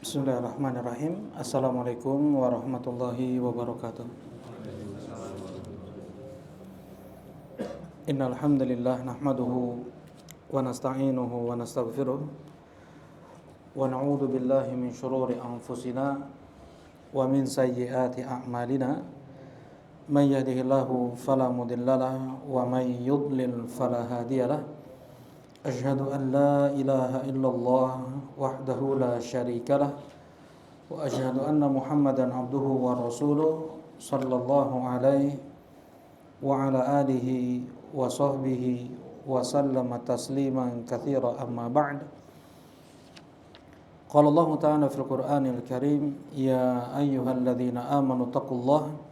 Bismillahirrahmanirrahim. Assalamualaikum warahmatullahi wabarakatuh. Innal hamdalillah nahmaduhu wa nasta'inuhu wa nastaghfiruh wa na'udzu billahi min shururi anfusina wa min sayyiati a'malina. May yahdihillahu fala mudhillalah wa may yudlil fala hadiyalah. Asyhadu an la ilaha illallah wahdahu la syarikalah wa asyhadu anna Muhammadan abduhu wa rasuluh sallallahu alaihi wa ala alihi wa sahbihi wa sallama tasliman katsira amma ba'd. Qala Allah ta'ala fil Qur'anil Karim, ya ayyuhalladzina amanu taqullaha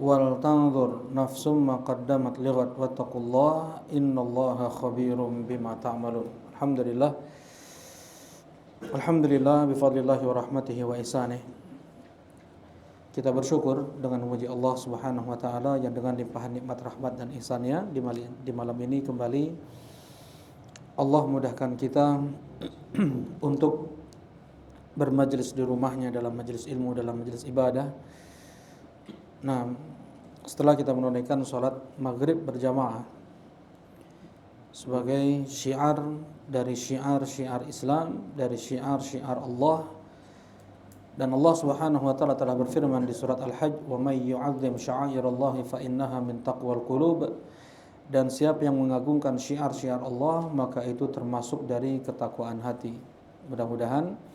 wal tanzur nafsum ma qaddamat lighad wattaqullaha innallaha khabirum bima ta'malun. Alhamdulillah bifadlillahi wa rahmatihi wa ihsanih. Kita bersyukur dengan memuji Allah Subhanahu wa taala yang dengan limpahan nikmat rahmat dan ihsannya di malam ini kembali Allah mudahkan kita untuk bermajlis di rumahnya dalam majelis ilmu, dalam majelis ibadah. Nah, setelah kita menunaikan sholat maghrib berjamaah sebagai syiar dari syiar-syiar Islam, dari syiar-syiar Allah, dan Allah Subhanahu wa taala telah berfirman di surat Al-Hajj, "Wa may yu'azzim sya'airallahi fa innaha min taqwal qulub." Dan siapa yang mengagungkan syiar-syiar Allah, maka itu termasuk dari ketakwaan hati. Mudah-mudahan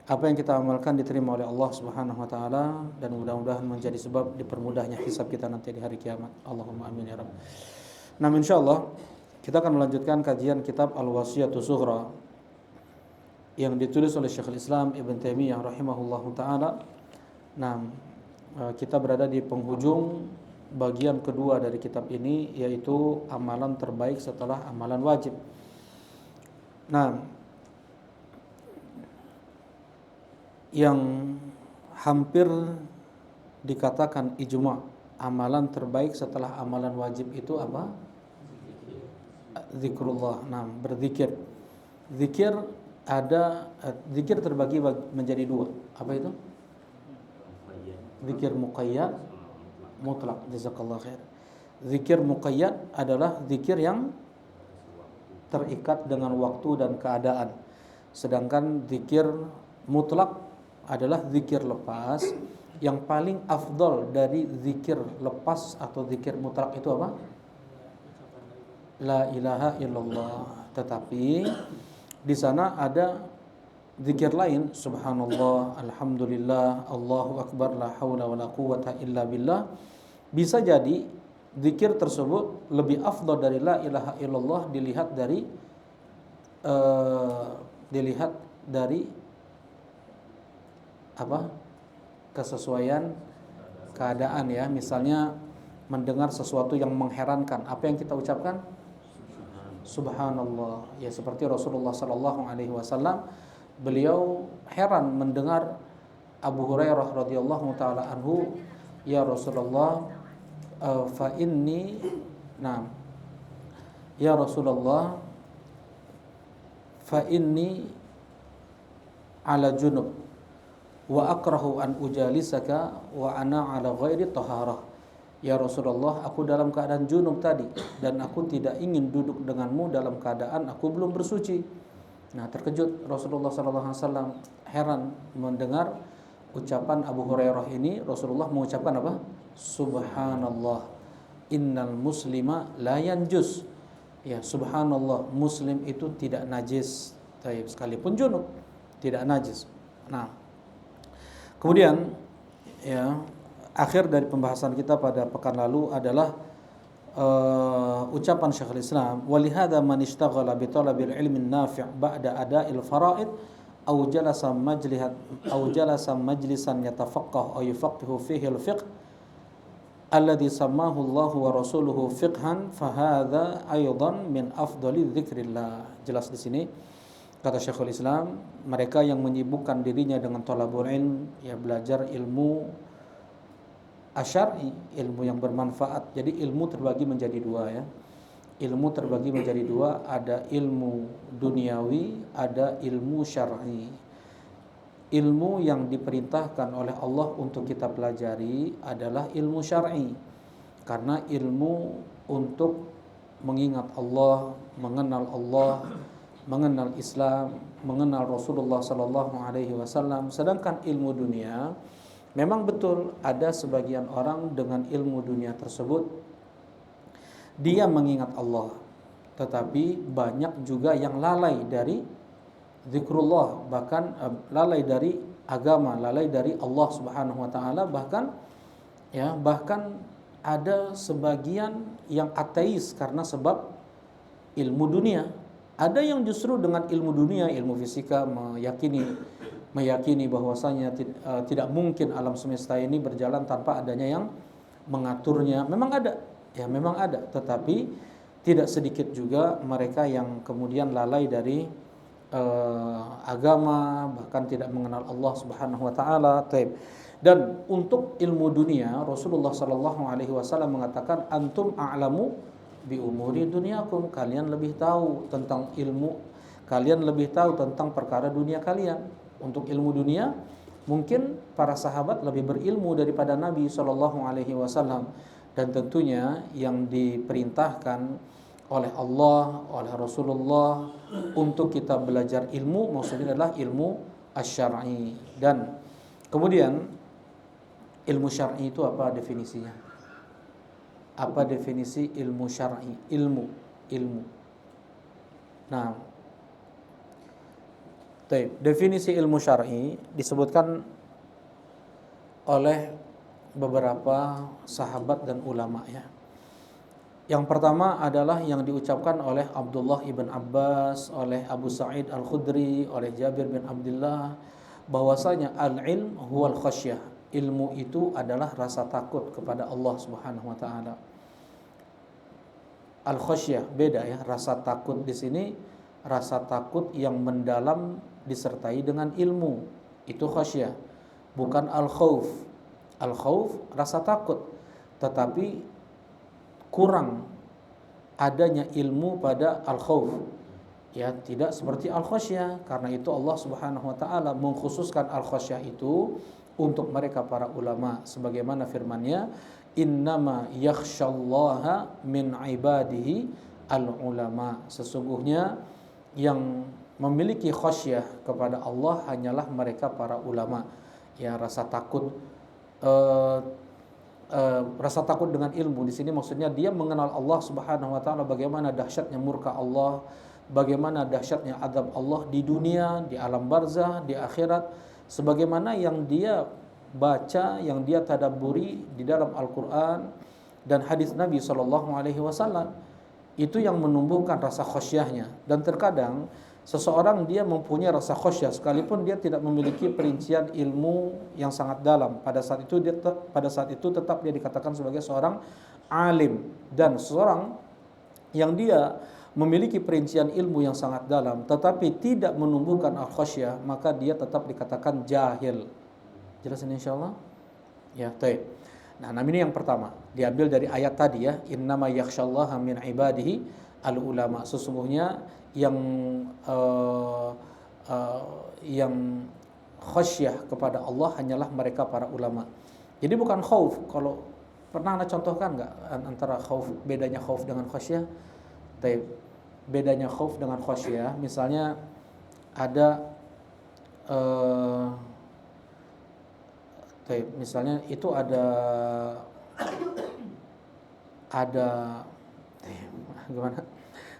apa yang kita amalkan diterima oleh Allah Subhanahu wa taala dan mudah-mudahan menjadi sebab dipermudahnya hisab kita nanti di hari kiamat. Allahumma amin ya rabb. Nah, insyaallah kita akan melanjutkan kajian kitab Al-Wasiyatus Sughra yang ditulis oleh Syekhul Islam Ibn Taimiyah rahimahullahu taala. Nah, kita berada di penghujung bagian kedua dari kitab ini, yaitu amalan terbaik setelah amalan wajib. Nah, yang hampir dikatakan ijma', amalan terbaik setelah amalan wajib itu apa? Zikrullah. Nah, berzikir. Zikir terbagi menjadi dua. Apa itu? Zikir muqayyad, mutlak. Jazakallah khair. Zikir muqayyad adalah zikir yang terikat dengan waktu dan keadaan. Sedangkan zikir mutlak adalah zikir lepas. Yang paling afdal dari zikir lepas atau zikir mutlak itu apa? La ilaha illallah. Tetapi di sana ada zikir lain, subhanallah, alhamdulillah, Allahu akbar, la haula wala quwwata illa billah. Bisa jadi zikir tersebut lebih afdal dari la ilaha illallah dilihat dari apa? Kesesuaian keadaan ya. Misalnya mendengar sesuatu yang mengherankan, apa yang kita ucapkan? Subhanallah. Ya, seperti Rasulullah sallallahu alaihi wasallam, beliau heran mendengar Abu Hurairah radhiyallahu taala anhu, ya Rasulullah, fa inni ya Rasulullah, fa inni ala junub wa akrahu an ujalisaka wa ana ala ghairi taharah. Ya Rasulullah, aku dalam keadaan junub tadi dan aku tidak ingin duduk denganmu dalam keadaan aku belum bersuci. Nah, terkejut Rasulullah sallallahu alaihi wasallam, heran mendengar ucapan Abu Hurairah ini. Rasulullah mengucapkan apa? Subhanallah, innal muslima la yanjus. Ya, subhanallah, muslim itu tidak najis. Taib, sekalipun junub tidak najis. Nah, kemudian ya, akhir dari pembahasan kita pada pekan lalu adalah ucapan Syekhul Islam, walihada man ishtaghala bi talabil ilmi nafi' ba'da ada'il fara'id aw jalasa majlisan yatafaqqah aw yufaqihu fihi al-fiqh alladhi sammahu Allah wa rasuluhu fiqhan fa hadza aidan min afdali dzikrillah. Jelas di sini kata Syekhul Islam, mereka yang menyibukkan dirinya dengan thalabul ilm, ya belajar ilmu asyari, ilmu yang bermanfaat. Jadi ilmu terbagi menjadi dua ya. Ilmu terbagi menjadi dua, ada ilmu duniawi, ada ilmu syar'i. ilmu yang diperintahkan oleh Allah untuk kita pelajari adalah ilmu syar'i. Karena ilmu untuk mengingat Allah, mengenal Islam, mengenal Rasulullah sallallahu alaihi wasallam. Sedangkan ilmu dunia, memang betul ada sebagian orang dengan ilmu dunia tersebut dia mengingat Allah, tetapi banyak juga yang lalai dari zikrullah, bahkan lalai dari agama, lalai dari Allah Subhanahu wa taala, bahkan ada sebagian yang ateis karena sebab ilmu dunia. Ada yang justru dengan ilmu dunia, ilmu fisika meyakini bahwasanya tidak mungkin alam semesta ini berjalan tanpa adanya yang mengaturnya. Memang ada, tetapi tidak sedikit juga mereka yang kemudian lalai dari agama, bahkan tidak mengenal Allah Subhanahu wa taala. Dan untuk ilmu dunia, Rasulullah sallallahu alaihi wasallam mengatakan, antum a'lamu bi umuri dunyakum, kalian lebih tahu tentang ilmu, kalian lebih tahu tentang perkara dunia kalian. Untuk ilmu dunia, mungkin para sahabat lebih berilmu daripada Nabi sallallahu alaihi wasallam. Dan tentunya yang diperintahkan oleh Allah, oleh Rasulullah untuk kita belajar ilmu, maksudnya adalah ilmu asy-syar'i. Dan kemudian ilmu syar'i itu apa definisinya? Apa definisi ilmu syar'i? Ilmu. Nah, definisi ilmu syar'i disebutkan oleh beberapa sahabat dan ulama ya. Yang pertama adalah yang diucapkan oleh Abdullah ibn Abbas, oleh Abu Sa'id al-Khudri, oleh Jabir bin Abdullah, bahwasanya al-ilm huwal khasyah. Ilmu itu adalah rasa takut kepada Allah Subhanahu wa taala. Al-khasyah beda ya, rasa takut di sini rasa takut yang mendalam disertai dengan ilmu. Itu khasyah, bukan al-khauf. Al-khauf rasa takut, tetapi kurang adanya ilmu pada al-khauf. Ya, tidak seperti al-khasyah. Karena itu Allah Subhanahu wa taala mengkhususkan al-khasyah itu untuk mereka para ulama, sebagaimana firman-Nya, innama yakhsyallaha min ibadihi al-ulama. Sesungguhnya yang memiliki khasyah kepada Allah hanyalah mereka para ulama. Ya, rasa takut dengan ilmu di sini maksudnya dia mengenal Allah Subhanahu wa taala, bagaimana dahsyatnya murka Allah, bagaimana dahsyatnya azab Allah di dunia, di alam barzah, di akhirat, sebagaimana yang dia baca, yang dia tadabburi di dalam Al-Qur'an dan hadis Nabi sallallahu alaihi wasallam. Itu yang menumbuhkan rasa khasyahnya. Dan terkadang seseorang dia mempunyai rasa khasyah sekalipun dia tidak memiliki perincian ilmu yang sangat dalam. Pada saat itu tetap dia dikatakan sebagai seorang alim. Dan seseorang yang dia memiliki perincian ilmu yang sangat dalam tetapi tidak menumbuhkan al-khasyah, maka dia tetap dikatakan jahil. Jelas ini insyaallah? Ya, baik. Nah, ini yang pertama, diambil dari ayat tadi ya, innama yakhsyallaha min ibadihi al-ulama. Sesungguhnya yang khasyah kepada Allah hanyalah mereka para ulama. Jadi bukan khauf. Kalau pernah Anda contohkan enggak antara khauf, bedanya khauf dengan khasyah? Bedanya khauf dengan khasyah, misalnya ada misalnya itu ada gimana?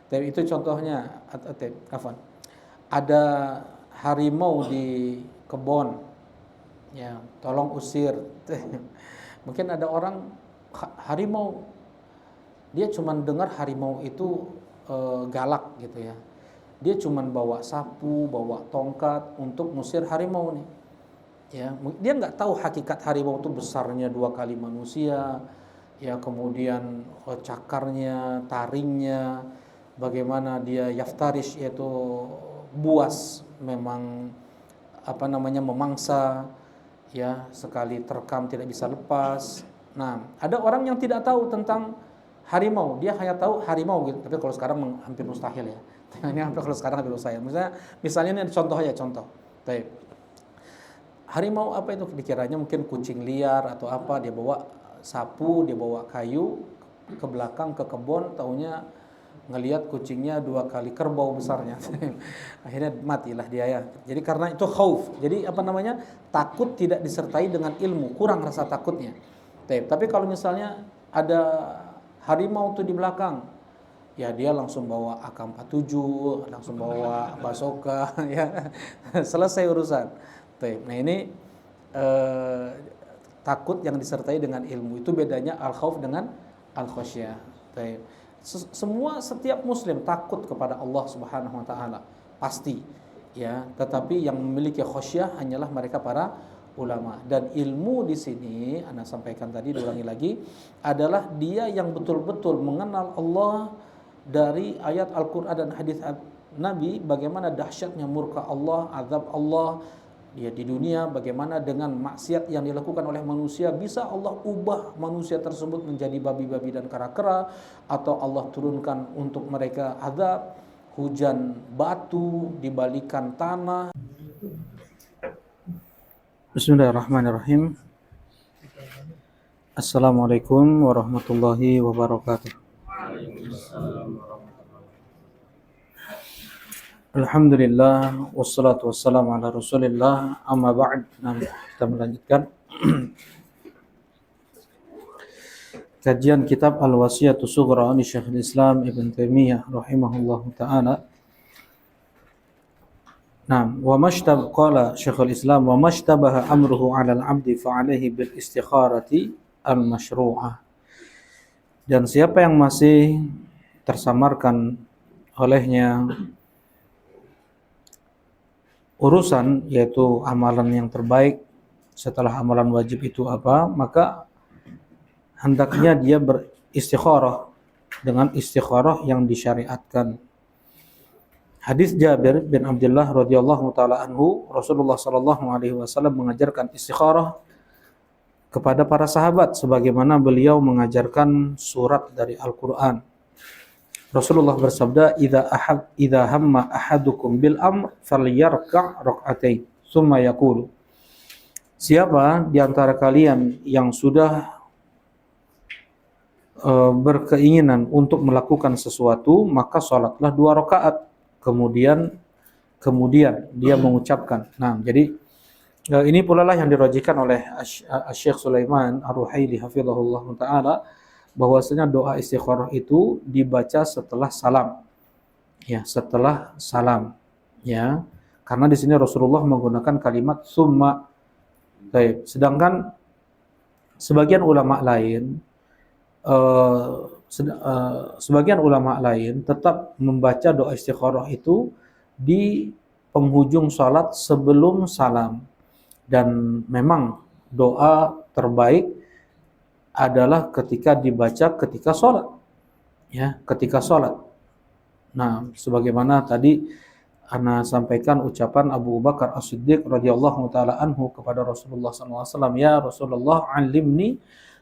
Itu contohnya ada harimau di kebun, ya tolong usir. Mungkin ada orang harimau, dia cuman dengar harimau itu galak gitu ya, dia cuman bawa sapu, bawa tongkat untuk musir harimau nih. Ya, dia nggak tahu hakikat harimau itu besarnya 2 kali manusia, ya kemudian cakarnya, taringnya, bagaimana dia yaftarish, yaitu buas, memang memangsa, ya sekali terkam tidak bisa lepas. Nah, ada orang yang tidak tahu tentang harimau, dia hanya tahu harimau gitu. Tapi kalau sekarang hampir mustahil ya. Ini hampir kalau sekarang hampir mustahil. Misalnya ini contoh. Baik. Harimau apa itu? Dikiranya mungkin kucing liar atau apa, dia bawa sapu, dia bawa kayu ke belakang ke kebun, taunya ngelihat kucingnya 2 kali kerbau besarnya. Akhirnya matilah dia ya. Jadi karena itu khauf. Jadi apa namanya? Takut tidak disertai dengan ilmu, kurang rasa takutnya. Tapi kalau misalnya ada harimau tuh di belakang, ya dia langsung bawa AK-47, langsung bawa bazooka ya. Selesai urusan. Nah ini takut yang disertai dengan ilmu, itu bedanya al-khauf dengan al-khasyah. Setiap muslim takut kepada Allah Subhanahu wa taala, pasti ya, tetapi yang memiliki khasyah hanyalah mereka para ulama. Dan ilmu di sini Anda sampaikan tadi, diulangi lagi, adalah dia yang betul-betul mengenal Allah dari ayat Al-Qur'an dan hadis Nabi, bagaimana dahsyatnya murka Allah, azab Allah ya di dunia, bagaimana dengan maksiat yang dilakukan oleh manusia bisa Allah ubah manusia tersebut menjadi babi-babi dan kera-kera, atau Allah turunkan untuk mereka azab hujan batu dibalikan tanah. Bismillahirrahmanirrahim. Assalamualaikum warahmatullahi wabarakatuh. Alhamdulillah, wassalatu wassalamu ala rasulillah, amma ba'd. Kita melanjutkan kajian kitab Al-Wasiyatus Sughra li Syekhul Islam Ibn Taimiyah rahimahullahu ta'ala. Wa mashtab qala Syekhul Islam wa mashtabaha amruhu 'ala al-'abdi fa 'alaihi bil istikharati al-masyru'ah. Dan siapa yang masih tersamarkan olehnya urusan, yaitu amalan yang terbaik setelah amalan wajib itu apa, maka hendaknya dia beristikharah dengan istikharah yang disyariatkan. Hadis Jabir bin Abdullah radhiyallahu taala anhu, Rasulullah sallallahu alaihi wasallam mengajarkan istikharah kepada para sahabat sebagaimana beliau mengajarkan surat dari Al-Qur'an. Rasulullah bersabda, idza hamma ahadukum bil amr falyarka' rak'atain tsumma yaqulu. Siapa di antara kalian yang sudah berkeinginan untuk melakukan sesuatu, maka salatlah 2 rakaat. Kemudian dia mengucapkan. Nah, jadi ini pula lah yang dirajihkan oleh Syekh Sulaiman Ar-Ruhaili hafizahullah taala, bahwasanya doa istikharah itu dibaca setelah salam. Ya, setelah salam. Ya. Karena di sini Rasulullah menggunakan kalimat summa. Baik, sedangkan sebagian ulama lain tetap membaca doa istikharah itu di penghujung salat sebelum salam. Dan memang doa terbaik adalah ketika dibaca ketika sholat, ya, ketika sholat. Nah, sebagaimana tadi ana sampaikan ucapan Abu Bakar As-Siddiq radhiyallahu taala anhu kepada Rasulullah SAW, ya Rasulullah, alimni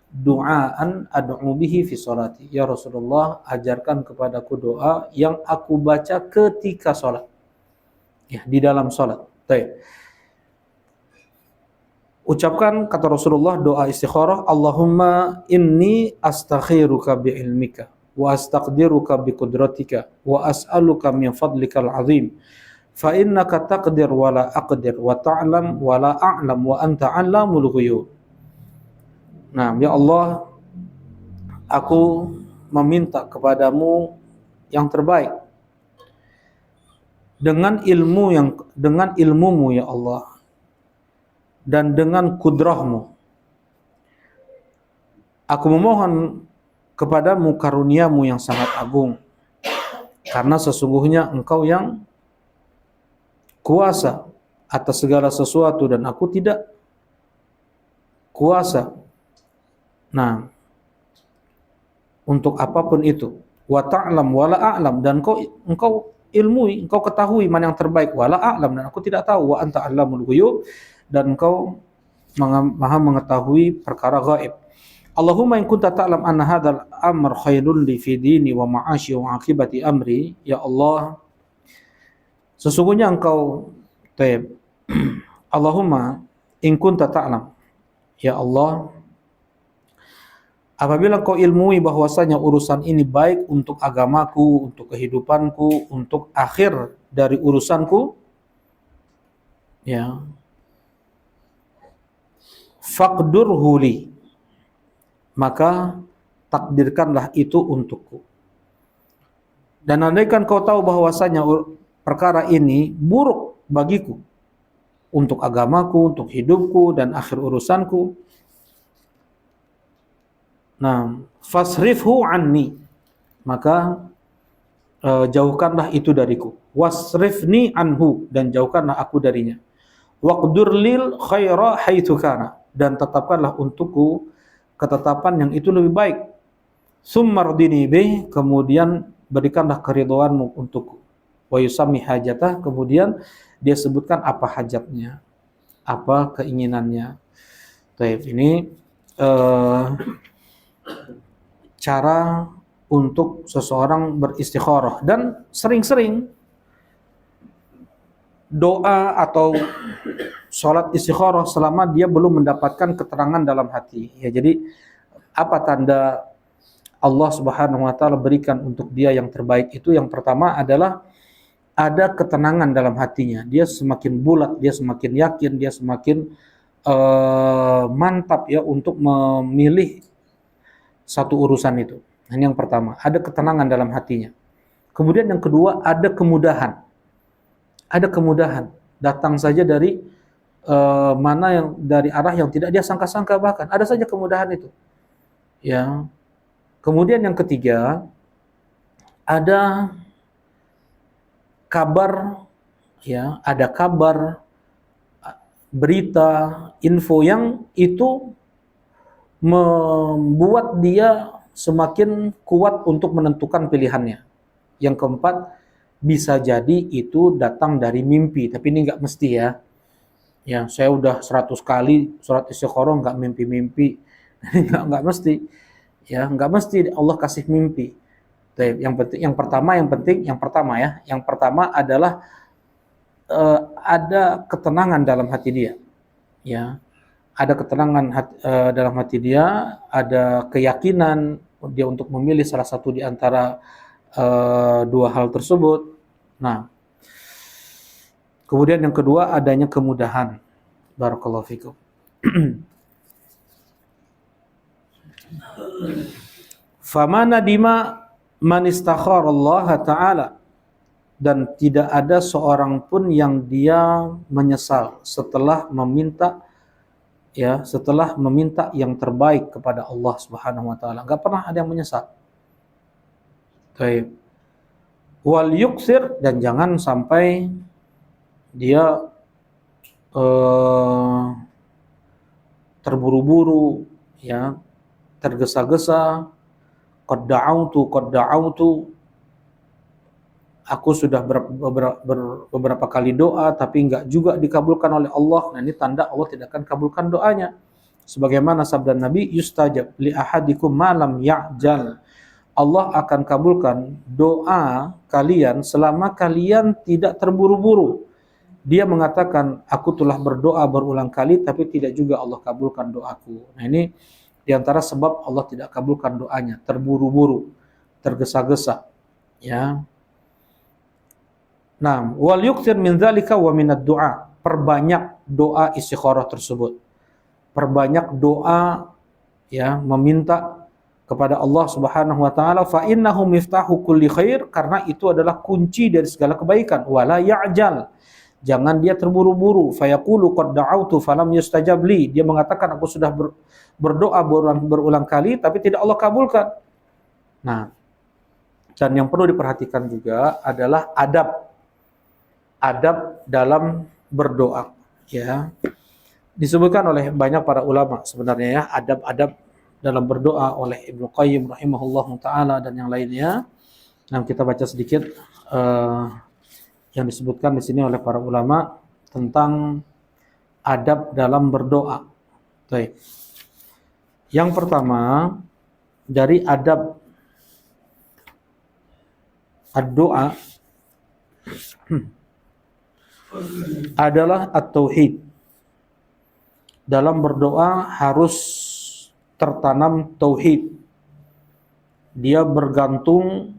du'aan ad'u bihi fi sholati. Ya Rasulullah, ajarkan kepadaku doa yang aku baca ketika sholat, ya, di dalam sholat. Baik. Ucapkan, kata Rasulullah, doa istikharah, Allahumma inni astakhiruka bi'ilmika wa astaqdiruka biqudratika wa as'aluka min fadlikal azim fa innaka taqdir wa la aqdir wa ta'lam wa la a'lam wa anta 'allamul ghuyub. Nah, ya Allah, aku meminta kepadamu yang terbaik dengan ilmumu ya Allah, dan dengan kudrahmu. Aku memohon kepadamu karuniamu yang sangat agung, karena sesungguhnya engkau yang kuasa atas segala sesuatu dan aku tidak kuasa. Nah, untuk apapun itu. Wa ta'lam wa la a'lam, dan engkau ilmui, engkau ketahui mana yang terbaik. Wa la a'lam, dan aku tidak tahu. Wa anta 'allamul ghuyub, dan engkau maha mengetahui perkara gaib. Allahumma in kunta ta'lam anna hadzal amr khairun li fi dini wa ma'ashi wa aqibati amri. Ya Allah, sesungguhnya engkau Allahumma, in kunta ta'lam, ya Allah, apabila kau ilmui bahwasanya urusan ini baik untuk agamaku, untuk kehidupanku, untuk akhir dari urusanku, ya, faqdurhu li, maka takdirkanlah itu untukku. Dan andaikan kau tahu bahwasanya perkara ini buruk bagiku, untuk agamaku, untuk hidupku dan akhir urusanku, nah, fasrifhu anni, maka jauhkanlah itu dariku. Wasrifni anhu, dan jauhkanlah aku darinya. Waqdur lil khaira haitsu kana, dan tetapkanlah untukku ketetapan yang itu lebih baik. Summardini bih, kemudian berikanlah keridhaanmu untukku. Wa yusammi hajatah, kemudian dia sebutkan apa hajatnya, apa keinginannya. Baik, ini cara untuk seseorang beristikharah, dan sering-sering doa atau sholat istikharah selama dia belum mendapatkan keterangan dalam hati. Ya, jadi apa tanda Allah Subhanahu wa taala berikan untuk dia yang terbaik itu? Yang pertama adalah ada ketenangan dalam hatinya. Dia semakin bulat, dia semakin yakin, dia semakin mantap ya untuk memilih satu urusan itu. Ini yang pertama, ada ketenangan dalam hatinya. Kemudian yang kedua, ada kemudahan. Ada kemudahan, datang saja dari mana yang dari arah yang tidak dia sangka-sangka, bahkan ada saja kemudahan itu. Ya. Kemudian yang ketiga, ada kabar, ya, ada kabar, berita, info yang itu membuat dia semakin kuat untuk menentukan pilihannya. Yang keempat, bisa jadi itu datang dari mimpi, tapi ini nggak mesti ya. Ya, saya udah 100 kali surat istikharah nggak mimpi-mimpi. nggak mesti. Ya, nggak mesti Allah kasih mimpi. Yang penting, yang pertama ya. Yang pertama adalah ada ketenangan dalam hati dia. Ya. Ada ketenangan dalam hati dia, ada keyakinan dia untuk memilih salah satu di antara dua hal tersebut. Nah, kemudian yang kedua, adanya kemudahan. Barakallahu fikum. Famana dima man istakhara Allah Ta'ala, dan tidak ada seorang pun yang dia menyesal setelah meminta, ya, setelah meminta yang terbaik kepada Allah Subhanahu wa taala. Enggak pernah ada yang menyesal. Baik. Wal yuksir, dan jangan sampai dia terburu-buru, ya, tergesa-gesa. Qad da'autu, aku sudah beberapa kali doa tapi enggak juga dikabulkan oleh Allah. Nah, ini tanda Allah tidak akan kabulkan doanya. Sebagaimana sabda Nabi, yustajab li ahadikum ma lam ya'jal. Allah akan kabulkan doa kalian selama kalian tidak terburu-buru. Dia mengatakan, aku telah berdoa berulang kali tapi tidak juga Allah kabulkan doaku. Nah, ini diantara sebab Allah tidak kabulkan doanya, terburu-buru, tergesa-gesa, ya. Nah, wal yukthir min dzalika wa minad du'a, perbanyak doa istikharah tersebut. Perbanyak doa, ya, meminta kepada Allah Subhanahu wa taala, fa innahu miftahu kulli khair, karena itu adalah kunci dari segala kebaikan. Wala ya'jal, jangan dia terburu-buru. Fayaqulu qad da'autu falam yustajab li, dia mengatakan aku sudah berdoa berulang kali tapi tidak Allah kabulkan. Nah, dan yang perlu diperhatikan juga adalah adab dalam berdoa, ya. Disebutkan oleh banyak para ulama sebenarnya, ya, adab-adab dalam berdoa oleh Ibnu Qayyim rahimahullahu taala dan yang lainnya. Nah, kita baca sedikit yang disebutkan di sini oleh para ulama tentang adab dalam berdoa. Baik. Yang pertama dari adab doa adalah at-tauhid. dalam berdoa harus tertanam tauhid. Dia bergantung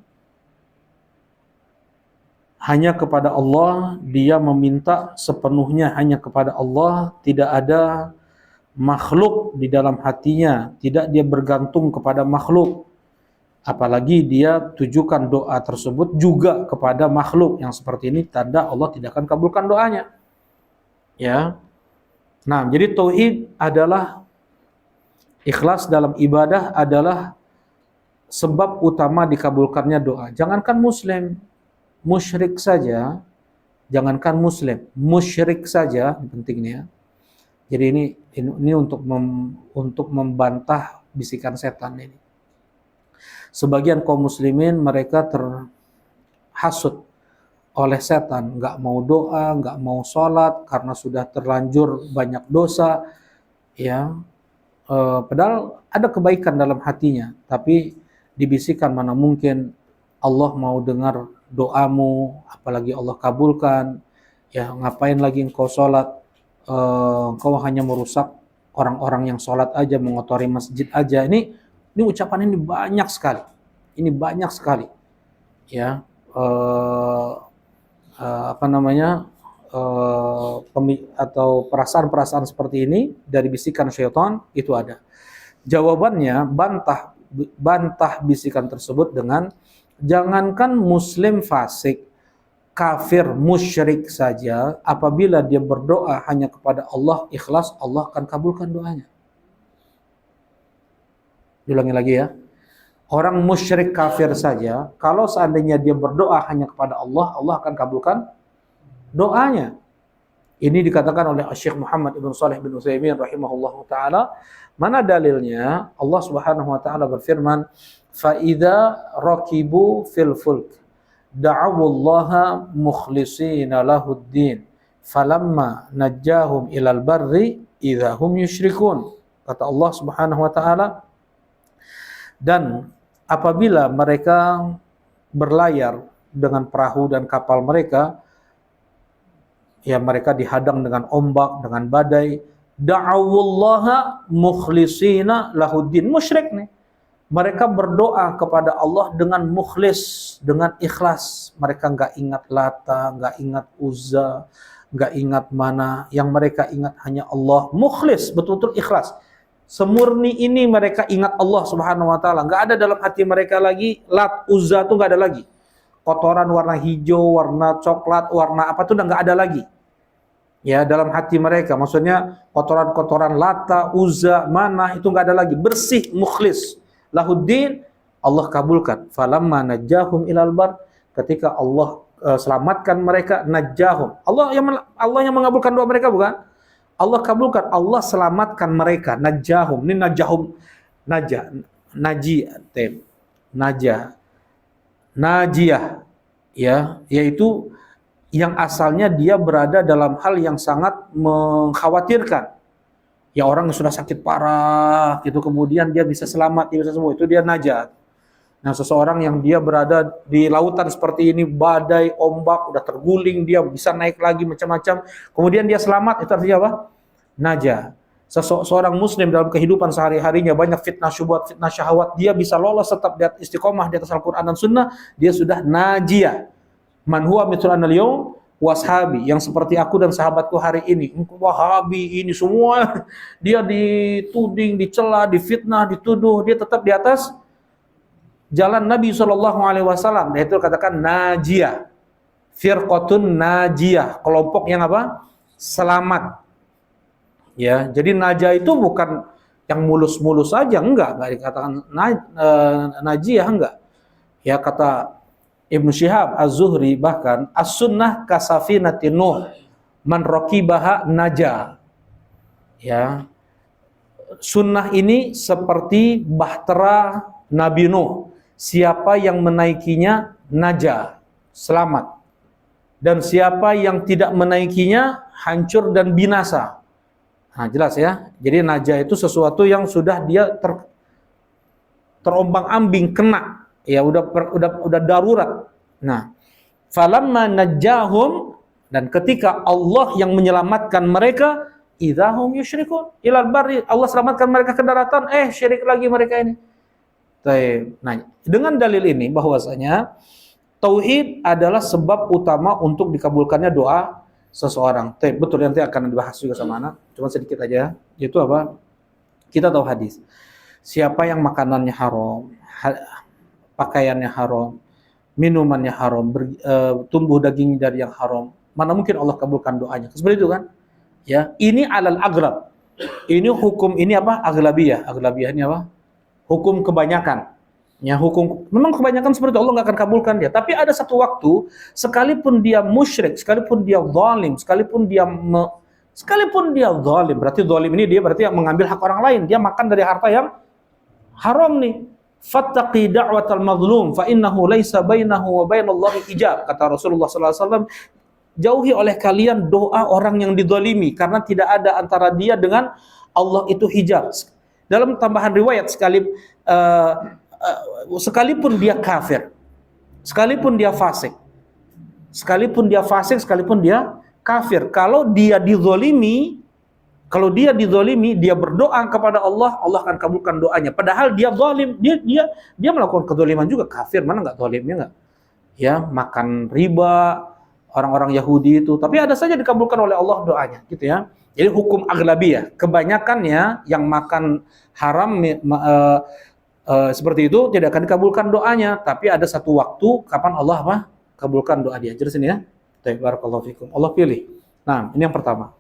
hanya kepada Allah, dia meminta sepenuhnya hanya kepada Allah, tidak ada makhluk di dalam hatinya, tidak dia bergantung kepada makhluk. Apalagi dia tujukan doa tersebut juga kepada makhluk. Yang seperti ini tanda Allah tidak akan kabulkan doanya. Ya. Nah, jadi tauhid adalah ikhlas dalam ibadah adalah sebab utama dikabulkannya doa. Jangankan muslim, musyrik saja, jangankan muslim, musyrik saja pentingnya. Jadi ini untuk membantah bisikan setan ini. Sebagian kaum muslimin mereka terhasut oleh setan, nggak mau doa, nggak mau sholat karena sudah terlanjur banyak dosa, ya. Padahal ada kebaikan dalam hatinya, tapi dibisikkan mana mungkin Allah mau dengar doamu, apalagi Allah kabulkan. Ya ngapain lagi engkau sholat? Engkau hanya merusak orang-orang yang sholat aja, mengotori masjid aja. Ini ucapan ini banyak sekali. Ini banyak sekali. Ya, atau perasaan-perasaan seperti ini dari bisikan syaitan itu ada. Jawabannya bantah bisikan tersebut dengan jangankan muslim fasik, kafir musyrik saja apabila dia berdoa hanya kepada Allah ikhlas, Allah akan kabulkan doanya. Diulangi lagi ya. Orang musyrik kafir saja, kalau seandainya dia berdoa hanya kepada Allah, Allah akan kabulkan doanya. Ini dikatakan oleh Syekh Muhammad ibn Shalih bin Utsaimin rahimahullahu taala. Mana dalilnya? Allah Subhanahu wa taala berfirman, "Fa idza rakibu fil fulk da'awullaha mukhlishina lahuddin falamma najjahum ilal barri idza hum yusyrikun." Kata Allah Subhanahu wa taala, dan apabila mereka berlayar dengan perahu dan kapal mereka, ya mereka dihadang dengan ombak, dengan badai, da'awullaha mukhlishina lahuddin, musyrik nih. Mereka berdoa kepada Allah dengan mukhlis, dengan ikhlas. Mereka nggak ingat Lata, nggak ingat Uzza, nggak ingat mana. Yang mereka ingat hanya Allah. Mukhlis, betul-betul ikhlas. Semurni ini mereka ingat Allah Subhanahu wa taala. Nggak ada dalam hati mereka lagi Lat, Uzza tuh nggak ada lagi. Kotoran warna hijau, warna coklat, warna apa tuh udah nggak ada lagi. Ya, dalam hati mereka. Maksudnya kotoran-kotoran Lata, Uzza, mana itu nggak ada lagi. Bersih, mukhlis. Lahuddin, Allah kabulkan. Falamma najjahum ilal bar, ketika Allah selamatkan mereka, najjahum. Allah yang mengabulkan doa mereka, bukan? Allah kabulkan, Allah selamatkan mereka. Najjahum, ini najjahum, najiyah, ya, yaitu yang asalnya dia berada dalam hal yang sangat mengkhawatirkan. Ya orang yang sudah sakit parah gitu, kemudian dia bisa selamat, dia bisa sembuh, itu dia najat. Nah, seseorang yang dia berada di lautan seperti ini, badai, ombak, udah terguling, dia bisa naik lagi macam-macam, kemudian dia selamat, itu artinya apa? Najat. Seseorang muslim dalam kehidupan sehari-harinya banyak fitnah syubhat, fitnah syahwat, dia bisa lolos tetap di atas istiqomah di atas Al-Qur'an dan Sunnah, dia sudah najiyah. Man huwa mithlana al-yawm washabi, yang seperti aku dan sahabatku hari ini. Wahabi ini semua dia dituding, dicela, difitnah, dituduh, dia tetap di atas jalan Nabi SAW. Dan itu katakan najiyah, firqatun najiyah, kelompok yang apa? Selamat. Ya, jadi najah itu bukan yang mulus-mulus saja, enggak dikatakan najiyah, enggak. Ya, kata Ibnu Syihab Az-Zuhri bahkan as-sunnah kasafinatin Nuh man raqibaha najah. Ya. Sunnah ini seperti bahtera Nabi Nuh. Siapa yang menaikinya najah, selamat. Dan siapa yang tidak menaikinya hancur dan binasa. Nah, jelas ya. Jadi najah itu sesuatu yang sudah dia terombang-ambing, kena. Ya udah darurat. Nah, falamma najjahum, dan ketika Allah yang menyelamatkan mereka, Idahum yusyrikun. Ilal barri, Allah selamatkan mereka ke daratan, syirik lagi mereka ini. Nah, dengan dalil ini bahwasanya tauhid adalah sebab utama untuk dikabulkannya doa seseorang. Betul, nanti akan dibahas juga sama anak. Cuma sedikit aja. Itu apa? Kita tahu hadis. Siapa yang makanannya haram, pakaiannya haram, minumannya haram, tumbuh daging dari yang haram, mana mungkin Allah kabulkan doanya? Seperti itu kan? Ya, ini alal agrab. Ini hukum ini apa? Aglabiyah. Aglabiyah ini apa? Hukum kebanyakan. Ya, hukum memang kebanyakan seperti itu, Allah nggak akan kabulkan dia. Tapi ada satu waktu, sekalipun dia musyrik, sekalipun dia zalim, sekalipun dia zalim, berarti zalim ini dia berarti yang mengambil hak orang lain, dia makan dari harta yang haram nih. Fattaqi da'watal mazlum fa innahu laisa bainahu wa bainallahi hijab, kata Rasulullah sallallahu alaihi wasallam. Jauhi oleh kalian doa orang yang dizalimi, karena tidak ada antara dia dengan Allah itu hijab. Dalam tambahan riwayat, sekalipun dia kafir, sekalipun dia fasik, sekalipun dia kafir, kalau dia dizalimi, dia berdoa kepada Allah, Allah akan kabulkan doanya. Padahal dia zalim, dia melakukan kezaliman juga, kafir, mana enggak zalimnya enggak? Ya, makan riba, orang-orang Yahudi itu, tapi ada saja dikabulkan oleh Allah doanya, gitu ya. Jadi hukum aglabiyah, kebanyakannya yang makan haram seperti itu tidak akan dikabulkan doanya, tapi ada satu waktu kapan Allah kabulkan doa dia. Jelas ini ya. Barakallahu fikum. Allah pilih. Nah, ini yang pertama.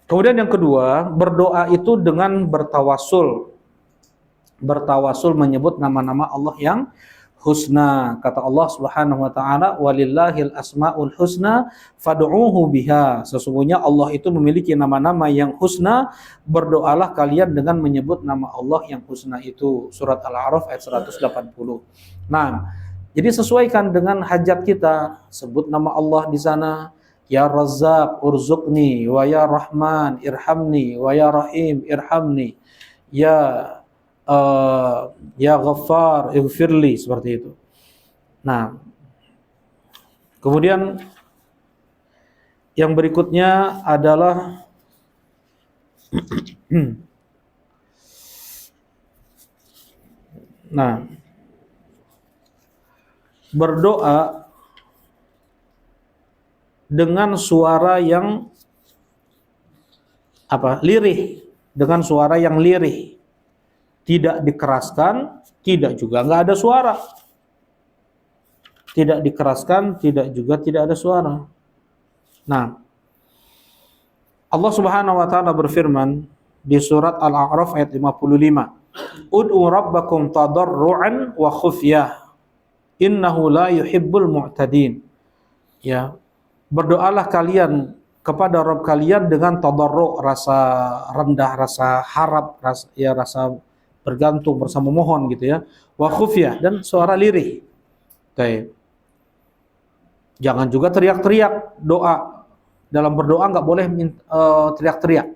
Kemudian yang kedua, berdoa itu dengan bertawasul. Bertawasul menyebut nama-nama Allah yang husna. Kata Allah Subhanahu wa taala, walillahil asmaul husna fad'uuhu biha. Sesungguhnya Allah itu memiliki nama-nama yang husna, berdoalah kalian dengan menyebut nama Allah yang husna itu. Surat Al-A'raf ayat 180. Nah, jadi sesuaikan dengan hajat kita, sebut nama Allah di sana. Ya Razzaq urzuqni, wa ya Rahman irhamni, wa ya Rahim irhamni. Ya Ghaffar ighfirli, seperti itu. Nah, kemudian yang berikutnya adalah nah, berdoa dengan suara yang lirih, dengan suara yang lirih, tidak dikeraskan, tidak juga nggak ada suara, tidak dikeraskan, tidak juga tidak ada suara. Nah, Allah Subhanahu wa taala berfirman di surat Al-A'raf ayat 55, ud'u rabbakum tadarruan wa khufyah innahu la yuhibbul mu'tadin. Ya, berdoalah kalian kepada Rabb kalian dengan tadarru', rasa rendah, rasa harap, rasa bergantung, bersama mohon gitu ya. Wa khufyah, dan suara lirih. Baik. Jangan juga teriak-teriak doa. Dalam berdoa enggak boleh teriak-teriak.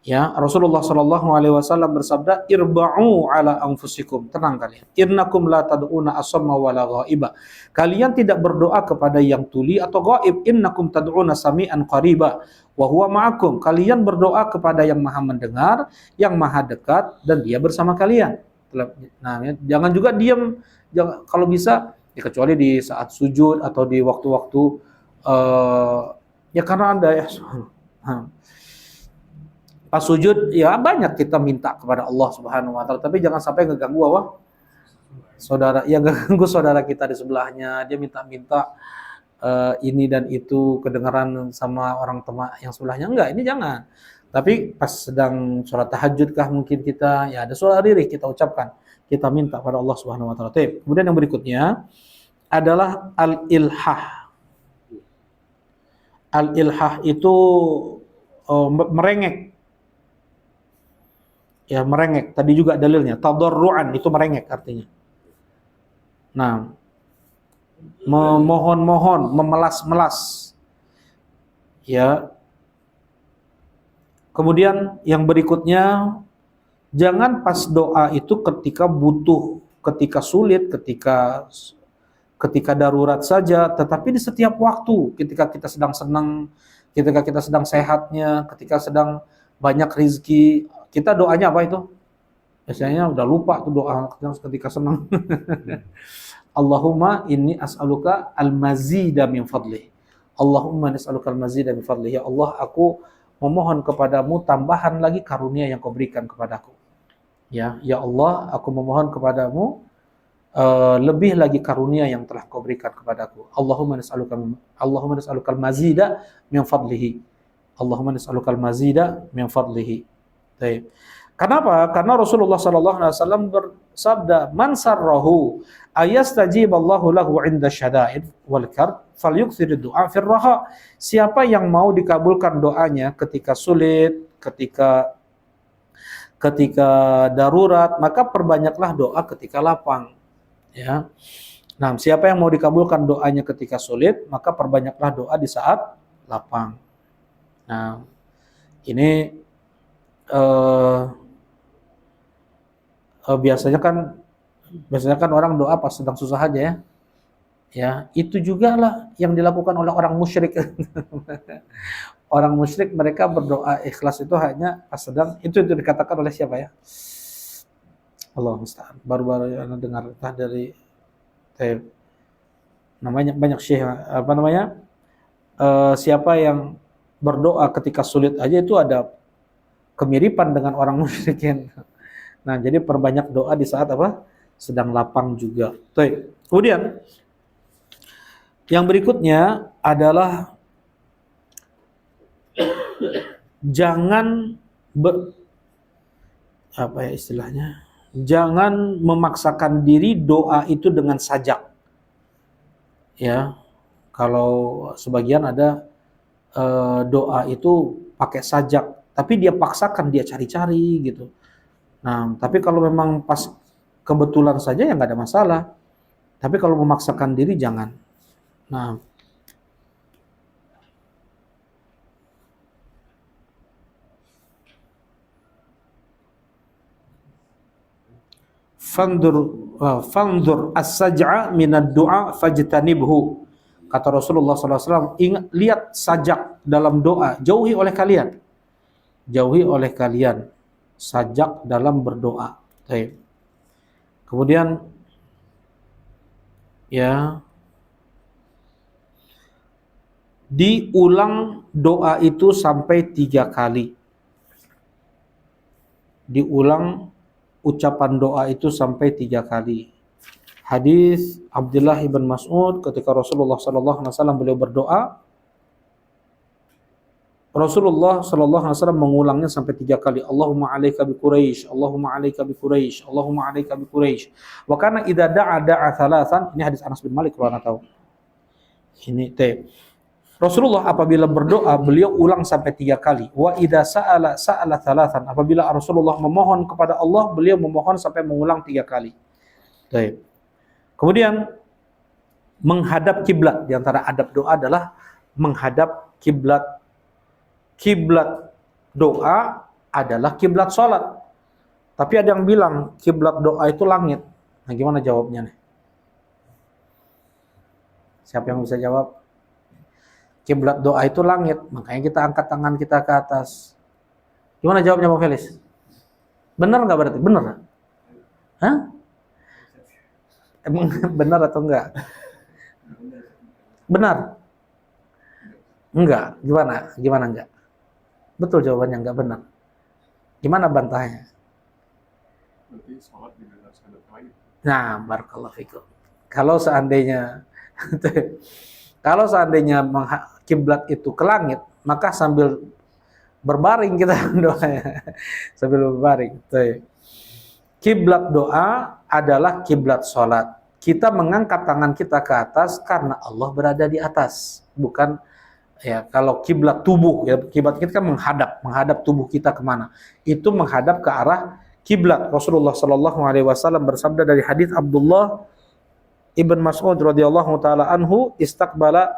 Ya, Rasulullah sallallahu alaihi wasallam bersabda, "Irba'u ala anfusikum." Tenang kalian. "Innakum la tad'una asamma wala ghaiba." Kalian tidak berdoa kepada yang tuli atau gaib. "Innakum tad'una sami'an qariba wa huwa ma'akum." Kalian berdoa kepada yang Maha mendengar, yang Maha dekat, dan Dia bersama kalian. Nah, jangan juga diam, kalau bisa ya, kecuali di saat sujud atau di waktu-waktu ya karena Anda ya pas sujud ya banyak kita minta kepada Allah Subhanahu wa taala, tapi jangan sampai ngeganggu saudara, ya ganggu saudara kita di sebelahnya, dia minta-minta ini dan itu, kedengaran sama orang teman yang sebelahnya. Enggak, ini jangan. Tapi pas sedang sholat tahajud kah mungkin kita ya ada suara lirih kita ucapkan, kita minta pada Allah Subhanahu wa taala. Kemudian yang berikutnya adalah al-ilhah. Al-ilhah itu merengek. Ya, merengek. Tadi juga dalilnya tadarruan, itu merengek artinya. Nah, memohon-mohon, memelas-melas. Ya. Kemudian yang berikutnya, jangan pas doa itu ketika butuh, ketika sulit, ketika darurat saja, tetapi di setiap waktu, ketika kita sedang senang, ketika kita sedang sehatnya, ketika sedang banyak rizki, kita doanya apa itu? Biasanya udah lupa tuh doa ketika senang. Allahumma inni as'aluka al-mazida min fadlih. Allahumma nas'aluka al-mazida min fadlih. Ya Allah, aku memohon kepadamu tambahan lagi karunia yang kau berikan kepadaku. Ya Allah, aku memohon kepadamu lebih lagi karunia yang telah kau berikan kepadaku. Allahumma nas'aluka al-mazida min fadlihi. Allahumma nas'aluka al-mazida min fadlihi. Baik. Kenapa? Karena Rasulullah sallallahu alaihi wasallam bersabda, "Man sarrahu ayastajiballahu lahu 'inda syada'id wal karb falyukthir du'a fir raha." Siapa yang mau dikabulkan doanya ketika sulit, ketika darurat, maka perbanyaklah doa ketika lapang. Ya. Nah, siapa yang mau dikabulkan doanya ketika sulit, maka perbanyaklah doa di saat lapang. Nah, ini biasanya kan orang doa pas sedang susah aja ya. Ya, itu juga lah yang dilakukan oleh orang musyrik. Orang musyrik mereka berdoa ikhlas itu hanya pas sedang, itu dikatakan oleh siapa ya? Allah musta'an. Baru-baru yang dengar dari namanya banyak syekh apa namanya? Siapa yang berdoa ketika sulit aja itu ada kemiripan dengan orang musyrikin. Nah, jadi perbanyak doa di saat apa? Sedang lapang juga. Baik. Kemudian yang berikutnya adalah jangan apa ya istilahnya? Jangan memaksakan diri doa itu dengan sajak. Ya. Kalau sebagian ada doa itu pakai sajak, tapi dia paksakan, dia cari-cari gitu. Nah, tapi kalau memang pas kebetulan saja ya nggak ada masalah. Tapi kalau memaksakan diri jangan. Nah, fandur as-saj'a minad du'a fajtanibhu. Kata Rasulullah SAW, ingat, lihat sajak dalam doa, jauhi oleh kalian. Jauhi oleh kalian sajak dalam berdoa. Baik. Kemudian ya diulang doa itu sampai 3 kali. Diulang ucapan doa itu sampai 3 kali. Hadis Abdullah ibn Mas'ud ketika Rasulullah SAW beliau berdoa, Rasulullah SAW mengulangnya sampai 3 kali. Allahumma alaika bi Quraisy, Allahumma alaika bi Quraisy, Allahumma alaika bi Quraisy. Wa kana idza da'a thalathan, ini hadis Anas bin Malik kalau Anda tahu. Ini Rasulullah apabila berdoa, beliau ulang sampai 3 kali. Wa idza sa'ala thalathan, apabila Rasulullah memohon kepada Allah, beliau memohon sampai mengulang 3 kali. Kemudian menghadap kiblat, di antara adab doa adalah menghadap kiblat. Kiblat doa adalah kiblat salat. Tapi ada yang bilang kiblat doa itu langit. Nah, gimana jawabnya nih? Siapa yang bisa jawab? Kiblat doa itu langit, makanya kita angkat tangan kita ke atas. Gimana jawabnya Bang Felis? Benar nggak berarti? Benar? Hah? Emang benar atau enggak? Benar? Enggak. Gimana? Gimana enggak? Betul jawabannya enggak benar. Gimana bantahnya? Nah, barakallahu fikum. Kalau seandainya kiblat itu ke langit, maka sambil berbaring kita doanya. Sambil berbaring. Kiblat doa adalah kiblat salat. Kita mengangkat tangan kita ke atas karena Allah berada di atas, bukan ya. Kalau kiblat tubuh, ya kiblat kita kan menghadap tubuh kita kemana? Itu menghadap ke arah kiblat. Rasulullah Shallallahu Alaihi Wasallam bersabda dari hadis Abdullah ibn Mas'ud radhiyallahu taala anhu, istaqbala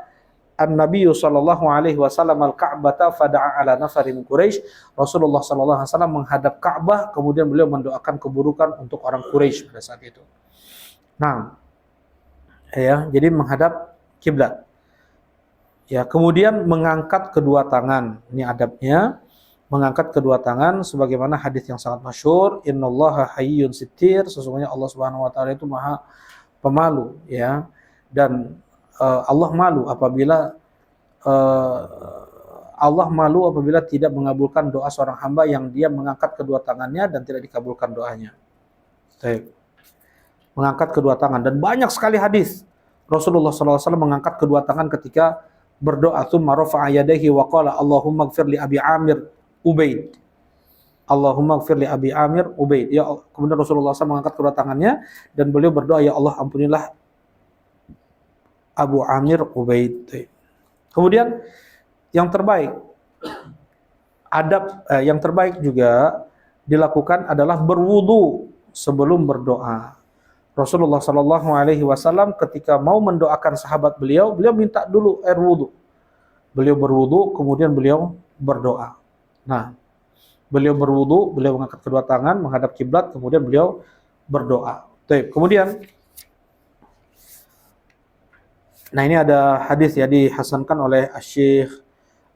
an-nabiy sallallahu alaihi wasallam al-Ka'bata fada'a ala nafarin Quraisy. Rasulullah sallallahu alaihi wasallam menghadap Ka'bah, kemudian beliau mendoakan keburukan untuk orang Quraisy pada saat itu. Nah, ya, jadi menghadap kiblat. Ya, kemudian mengangkat kedua tangan. Ini adabnya, mengangkat kedua tangan sebagaimana hadis yang sangat masyhur, innallaha hayyun sittir, sesungguhnya Allah Subhanahu wa taala itu Maha Pemalu, ya. Dan Allah malu apabila uh, Allah malu apabila tidak mengabulkan doa seorang hamba yang dia mengangkat kedua tangannya dan tidak dikabulkan doanya. Baik. Mengangkat kedua tangan, dan banyak sekali hadis Rasulullah SAW mengangkat kedua tangan ketika berdoa, tsumma rafa'a yadayhi wa qala Allahumma ighfir li Abi Amir Ubaid. Allahumma ighfir li Abi Amir Ubaid. Ya, kemudian Rasulullah SAW mengangkat kedua tangannya dan beliau berdoa, ya Allah ampunilah Abu Amir Ubaid. Kemudian yang terbaik yang terbaik juga dilakukan adalah berwudu sebelum berdoa. Rasulullah Shallallahu Alaihi Wasallam ketika mau mendoakan sahabat beliau minta dulu air wudu. Beliau berwudu, kemudian beliau berdoa. Nah, beliau berwudu, beliau mengangkat kedua tangan menghadap kiblat, kemudian beliau berdoa. Kemudian, nah ini ada hadis ya dihasankan oleh Syekh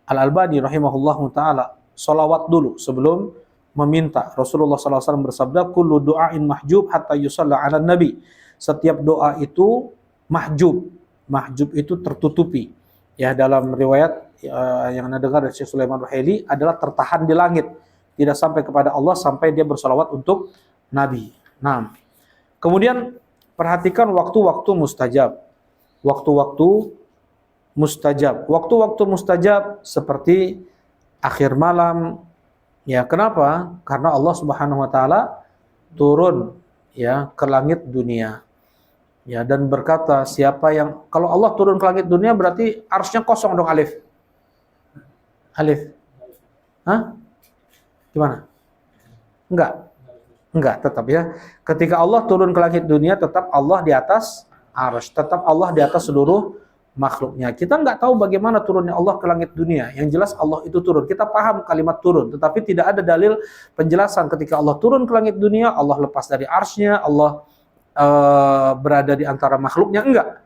Al-Albani rahimahullahu taala. Sholawat dulu sebelum meminta. Rasulullah SAW bersabda, kullu du'ain mahjub hatta yusalla ala nabi. Setiap doa itu mahjub. Mahjub itu tertutupi. Ya, dalam riwayat yang Anda dengar dari Syekh Sulaiman Ruhaili adalah tertahan di langit. Tidak sampai kepada Allah sampai dia bersolawat untuk Nabi. Nah, kemudian perhatikan waktu-waktu mustajab. Waktu-waktu mustajab. Waktu-waktu mustajab seperti akhir malam. Ya, kenapa? Karena Allah Subhanahu wa taala turun ya ke langit dunia. Ya, dan berkata, siapa yang, kalau Allah turun ke langit dunia berarti arsy-nya kosong dong, Alif. Alif. Hah? Gimana? Enggak, tetap ya. Ketika Allah turun ke langit dunia, tetap Allah di atas arsy, tetap Allah di atas seluruh makhluknya. Kita nggak tahu bagaimana turunnya Allah ke langit dunia. Yang jelas Allah itu turun. Kita paham kalimat turun, tetapi tidak ada dalil penjelasan ketika Allah turun ke langit dunia, Allah lepas dari arsy-nya, Allah berada di antara makhluknya. Enggak.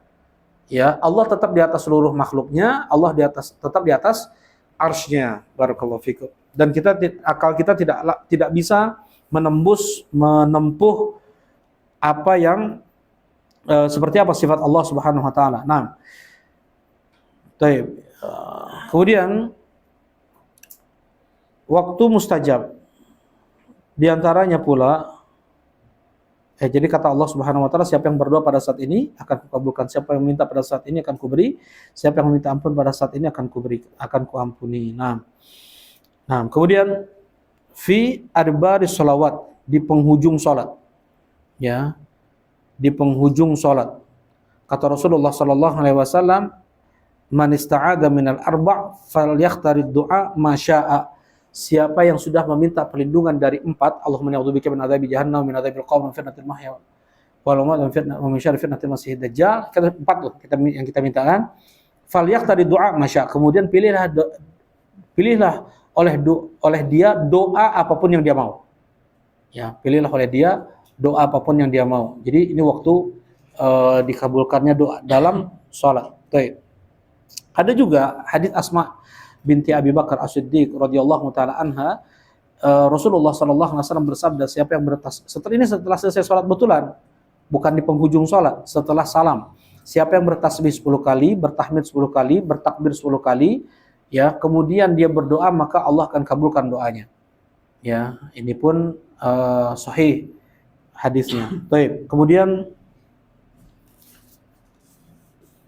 Ya, Allah tetap di atas seluruh makhluknya, Allah tetap di atas arsy-nya. Barakallahu fikum. Dan akal kita tidak bisa menempuh apa yang seperti apa sifat Allah Subhanahu wa taala. Nah, kemudian waktu mustajab di antaranya pula jadi kata Allah Subhanahu wa taala, siapa yang berdoa pada saat ini akan kukabulkan, siapa yang minta pada saat ini akan kuberi, siapa yang minta ampun pada saat ini akan kuampuni. Nah, kemudian fi adbaris sholawat, di penghujung salat. Ya. Di penghujung salat. Kata Rasulullah sallallahu alaihi wasallam, man ista'adha minal arba' falyakhtarid du'a ma syaa. Siapa yang sudah meminta perlindungan dari 4, Allahumma a'udzubika min adzabi jahannam, min adzabil qabr, min fitnatil mahya wal mamat, wa min syarri fitnatil masiihid dajjal. Kata 4 loh yang kita mintakan. Falyakhtarid du'a ma syaa. Kemudian pilihlah oleh dia doa apapun yang dia mau. Ya, pilihlah oleh dia doa apapun yang dia mau. Jadi ini waktu dikabulkannya doa dalam sholat. Ada juga hadits Asma binti Abi Bakar As-Siddiq radhiyallahu taala anha, Rasulullah sallallahu alaihi wasallam bersabda, siapa yang setelah selesai sholat betulan, bukan di penghujung sholat, setelah salam, siapa yang bertasbih 10 kali, bertahmid 10 kali, bertakbir 10 kali, ya, kemudian dia berdoa, maka Allah akan kabulkan doanya. Ya, ini pun sahih hadisnya. Baik. Kemudian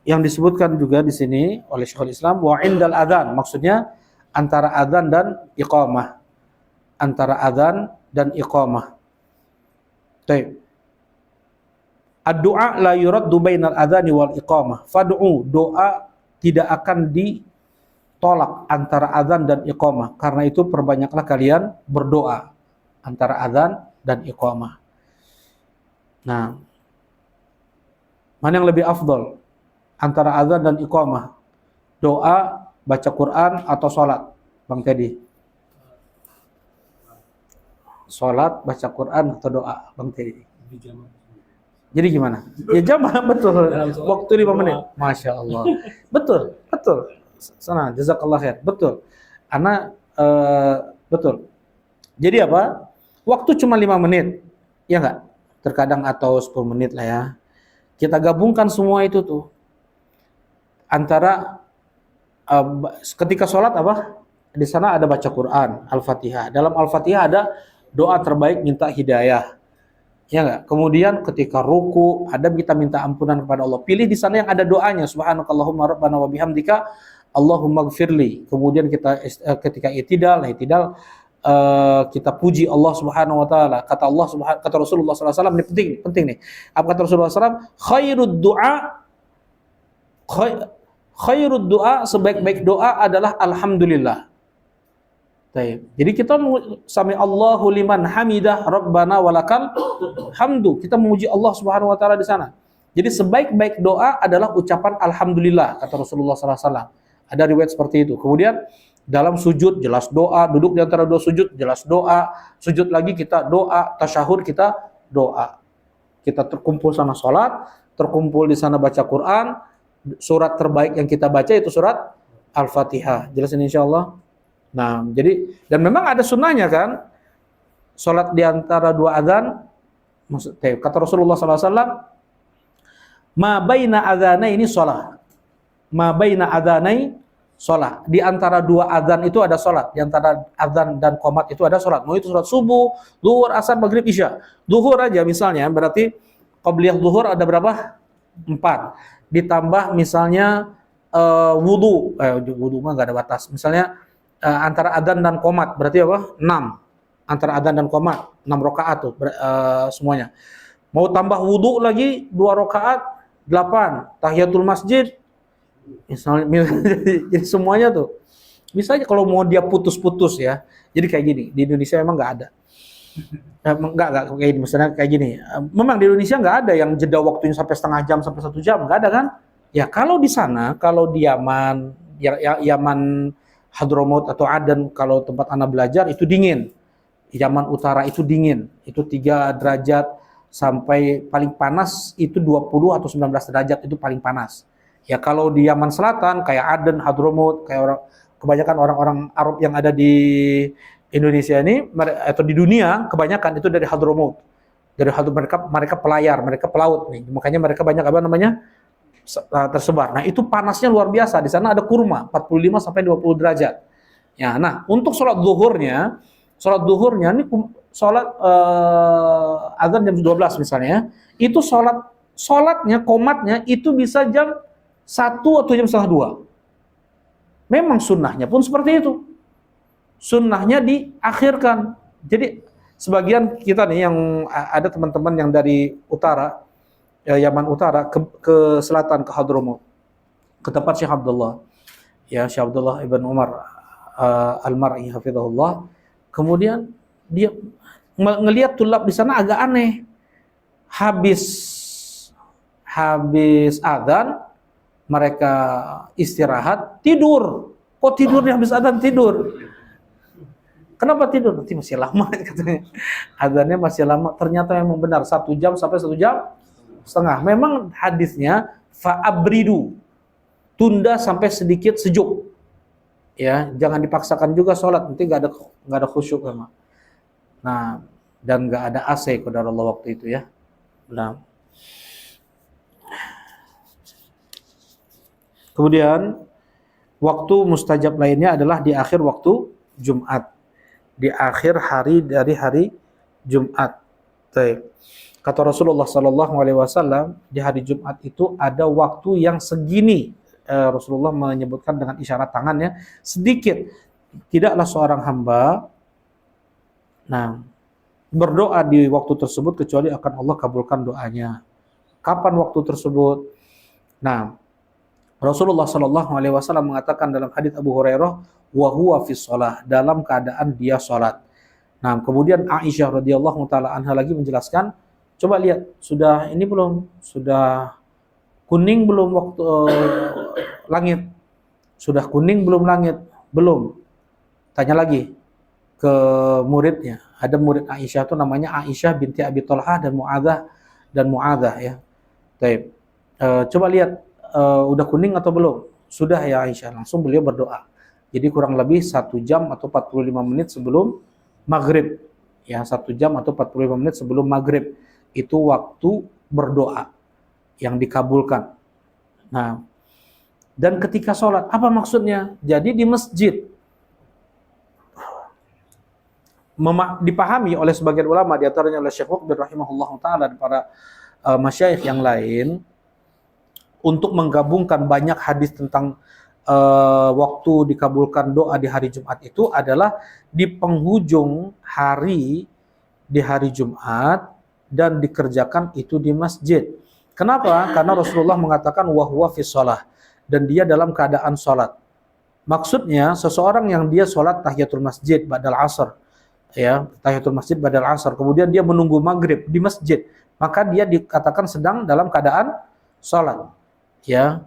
yang disebutkan juga di sini oleh Syekhul Islam, wa indal adzan, maksudnya antara adzan dan iqamah. Antara adzan dan iqamah. Baik. Ad-du'a la yuraddu bainal adzani wal iqamah. Fad'u, doa tidak akan ditolak antara adzan dan iqamah. Karena itu perbanyaklah kalian berdoa antara adzan dan iqamah. Nah, mana yang lebih afdal antara azan dan iqamah? Doa, baca Quran, atau sholat? Bang Teddy. Sholat, baca Quran, atau doa? Bang Teddy. Jadi gimana? Ya jamaah, betul. Waktu 5 menit. Masya Allah. Betul. Sana, jazakallah khair. Betul. Ana betul. Jadi apa? Waktu cuma 5 menit. Ya enggak? Terkadang atau 10 menit lah ya. Kita gabungkan semua itu tuh. Antara ketika sholat apa? Di sana ada baca Quran, Al-Fatihah. Dalam Al-Fatihah ada doa terbaik minta hidayah. Ya enggak? Kemudian ketika ruku ada kita minta ampunan kepada Allah. Pilih di sana yang ada doanya. Subhanakallahumma rabbana wa bihamdika Allahumma gfirli. Kemudian kita ketika itidal kita puji Allah Subhanahu wa taala. Kata Rasulullah sallallahu alaihi wasallam, ini penting nih. Apa kata Rasulullah sallallahu alaihi wasallam? Khairud du'a, sebaik-baik doa adalah alhamdulillah. Baik. Jadi kita sami Allahu liman hamidah rabbana walakal hamdu. Kita memuji Allah Subhanahu wa taala di sana. Jadi sebaik-baik doa adalah ucapan alhamdulillah kata Rasulullah sallallahu alaihi wasallam. Ada riwayat seperti itu. Kemudian dalam sujud jelas doa, duduk di antara dua sujud jelas doa, sujud lagi kita doa, tasyahud kita doa. Kita terkumpul sana salat, terkumpul di sana baca Quran. Surat terbaik yang kita baca itu surat Al-Fatihah. Jelas ini insyaallah. Nah, jadi dan memang ada sunnahnya kan? Salat di antara dua adzan, kata Rasulullah sallallahu alaihi wasallam, ma baina adzanaini shalah. Ma baina adzanai shalah. Di antara dua adzan itu ada salat. Di antara adzan dan qomat itu ada salat. Mau itu salat subuh, zuhur, asar, maghrib, isya. Zuhur aja misalnya berarti qabliyah zuhur ada berapa? 4. Ditambah misalnya wudu mah nggak ada batas. Misalnya antara adzan dan qomat berarti apa? 6. Antara adzan dan qomat 6 rakaat tuh semuanya. Mau tambah wudu lagi 2 rakaat 8. Tahiyatul masjid misalnya jadi semuanya tuh. Misalnya kalau mau dia putus-putus ya. Jadi kayak gini, di Indonesia memang nggak ada. Enggak kayak gini, misalnya kayak gini. Memang di Indonesia nggak ada yang jeda waktunya sampai setengah jam sampai 1 jam, nggak ada kan? Ya kalau di sana, kalau di Yaman, Yaman Hadramaut atau Aden, kalau tempat anak belajar itu dingin. Yaman Utara itu dingin, itu 3 derajat sampai paling panas itu 20 atau 19 derajat itu paling panas. Ya kalau di Yaman Selatan kayak Aden, Hadramaut, kayak kebanyakan orang-orang Arab yang ada di Indonesia ini atau di dunia kebanyakan itu dari Hadramaut. Dari Hadramaut mereka pelayar, mereka pelaut nih. Makanya mereka banyak apa namanya? Tersebar. Nah, itu panasnya luar biasa. Di sana ada kurma 45 sampai 20 derajat. Ya, nah, untuk sholat zuhurnya ini sholat azan jam 12 misalnya, itu sholatnya qomatnya itu bisa jam 1 atau jam setengah 2. Memang sunnahnya pun seperti itu. Sunnahnya diakhirkan. Jadi sebagian kita nih yang ada teman-teman yang dari utara, Yaman Utara ke selatan ke Hadramaut, ke tempat Syekh Abdullah. Ya, Syekh Abdullah Ibn Umar Al-Mar'i hafizahullah. Kemudian dia ngelihat tulab di sana agak aneh. Habis adzan mereka istirahat, tidur. Kok tidurnya habis adzan tidur? Kenapa tidur? Nanti masih lama katanya. Adzannya masih lama. Ternyata memang benar 1 jam sampai 1 jam setengah. Memang hadisnya fa'abridu. Tunda sampai sedikit sejuk. Ya, jangan dipaksakan juga sholat, nanti enggak ada khusyuk sama. Nah, dan enggak ada AC qadarullah waktu itu ya. Nah. Kemudian waktu mustajab lainnya adalah di akhir waktu Jumat. Di akhir hari dari hari Jumat. Baik. Kata Rasulullah sallallahu alaihi wasallam, di hari Jumat itu ada waktu yang segini. Rasulullah menyebutkan dengan isyarat tangannya sedikit. Tidaklah seorang hamba berdoa di waktu tersebut kecuali akan Allah kabulkan doanya. Kapan waktu tersebut? Nah, Rasulullah sallallahu alaihi wasallam mengatakan dalam hadits Abu Hurairah, wa huwa fi shalah, dalam keadaan dia salat. Nah, kemudian Aisyah radhiyallahu taala anha lagi menjelaskan, coba lihat, sudah ini belum? Sudah kuning belum waktu langit? Sudah kuning belum langit? Belum. Tanya lagi ke muridnya. Ada murid Aisyah itu namanya Aisyah binti Abi Thalhah dan Mu'adzah ya. Baik. Coba lihat udah kuning atau belum? sudah ya Aisyah, langsung beliau berdoa. Jadi kurang lebih 1 jam atau 45 menit sebelum maghrib. Ya, 1 jam atau 45 menit sebelum maghrib. Itu waktu berdoa yang dikabulkan. Nah, dan ketika sholat, apa maksudnya? Jadi di masjid. Dipahami oleh sebagian ulama, di antaranya oleh Syekh Muqbil rahimahullah ta'ala dan para masyayikh yang lain, untuk menggabungkan banyak hadis tentang waktu dikabulkan doa di hari Jumat itu adalah di penghujung hari di hari Jumat dan dikerjakan itu di masjid. Kenapa? Karena Rasulullah mengatakan wahwa fi shalah, dan dia dalam keadaan sholat. Maksudnya seseorang yang dia sholat tahiyatul masjid ba'dal asar, ya, tahiyatul masjid ba'dal asar, kemudian dia menunggu maghrib di masjid, maka dia dikatakan sedang dalam keadaan sholat. Ya,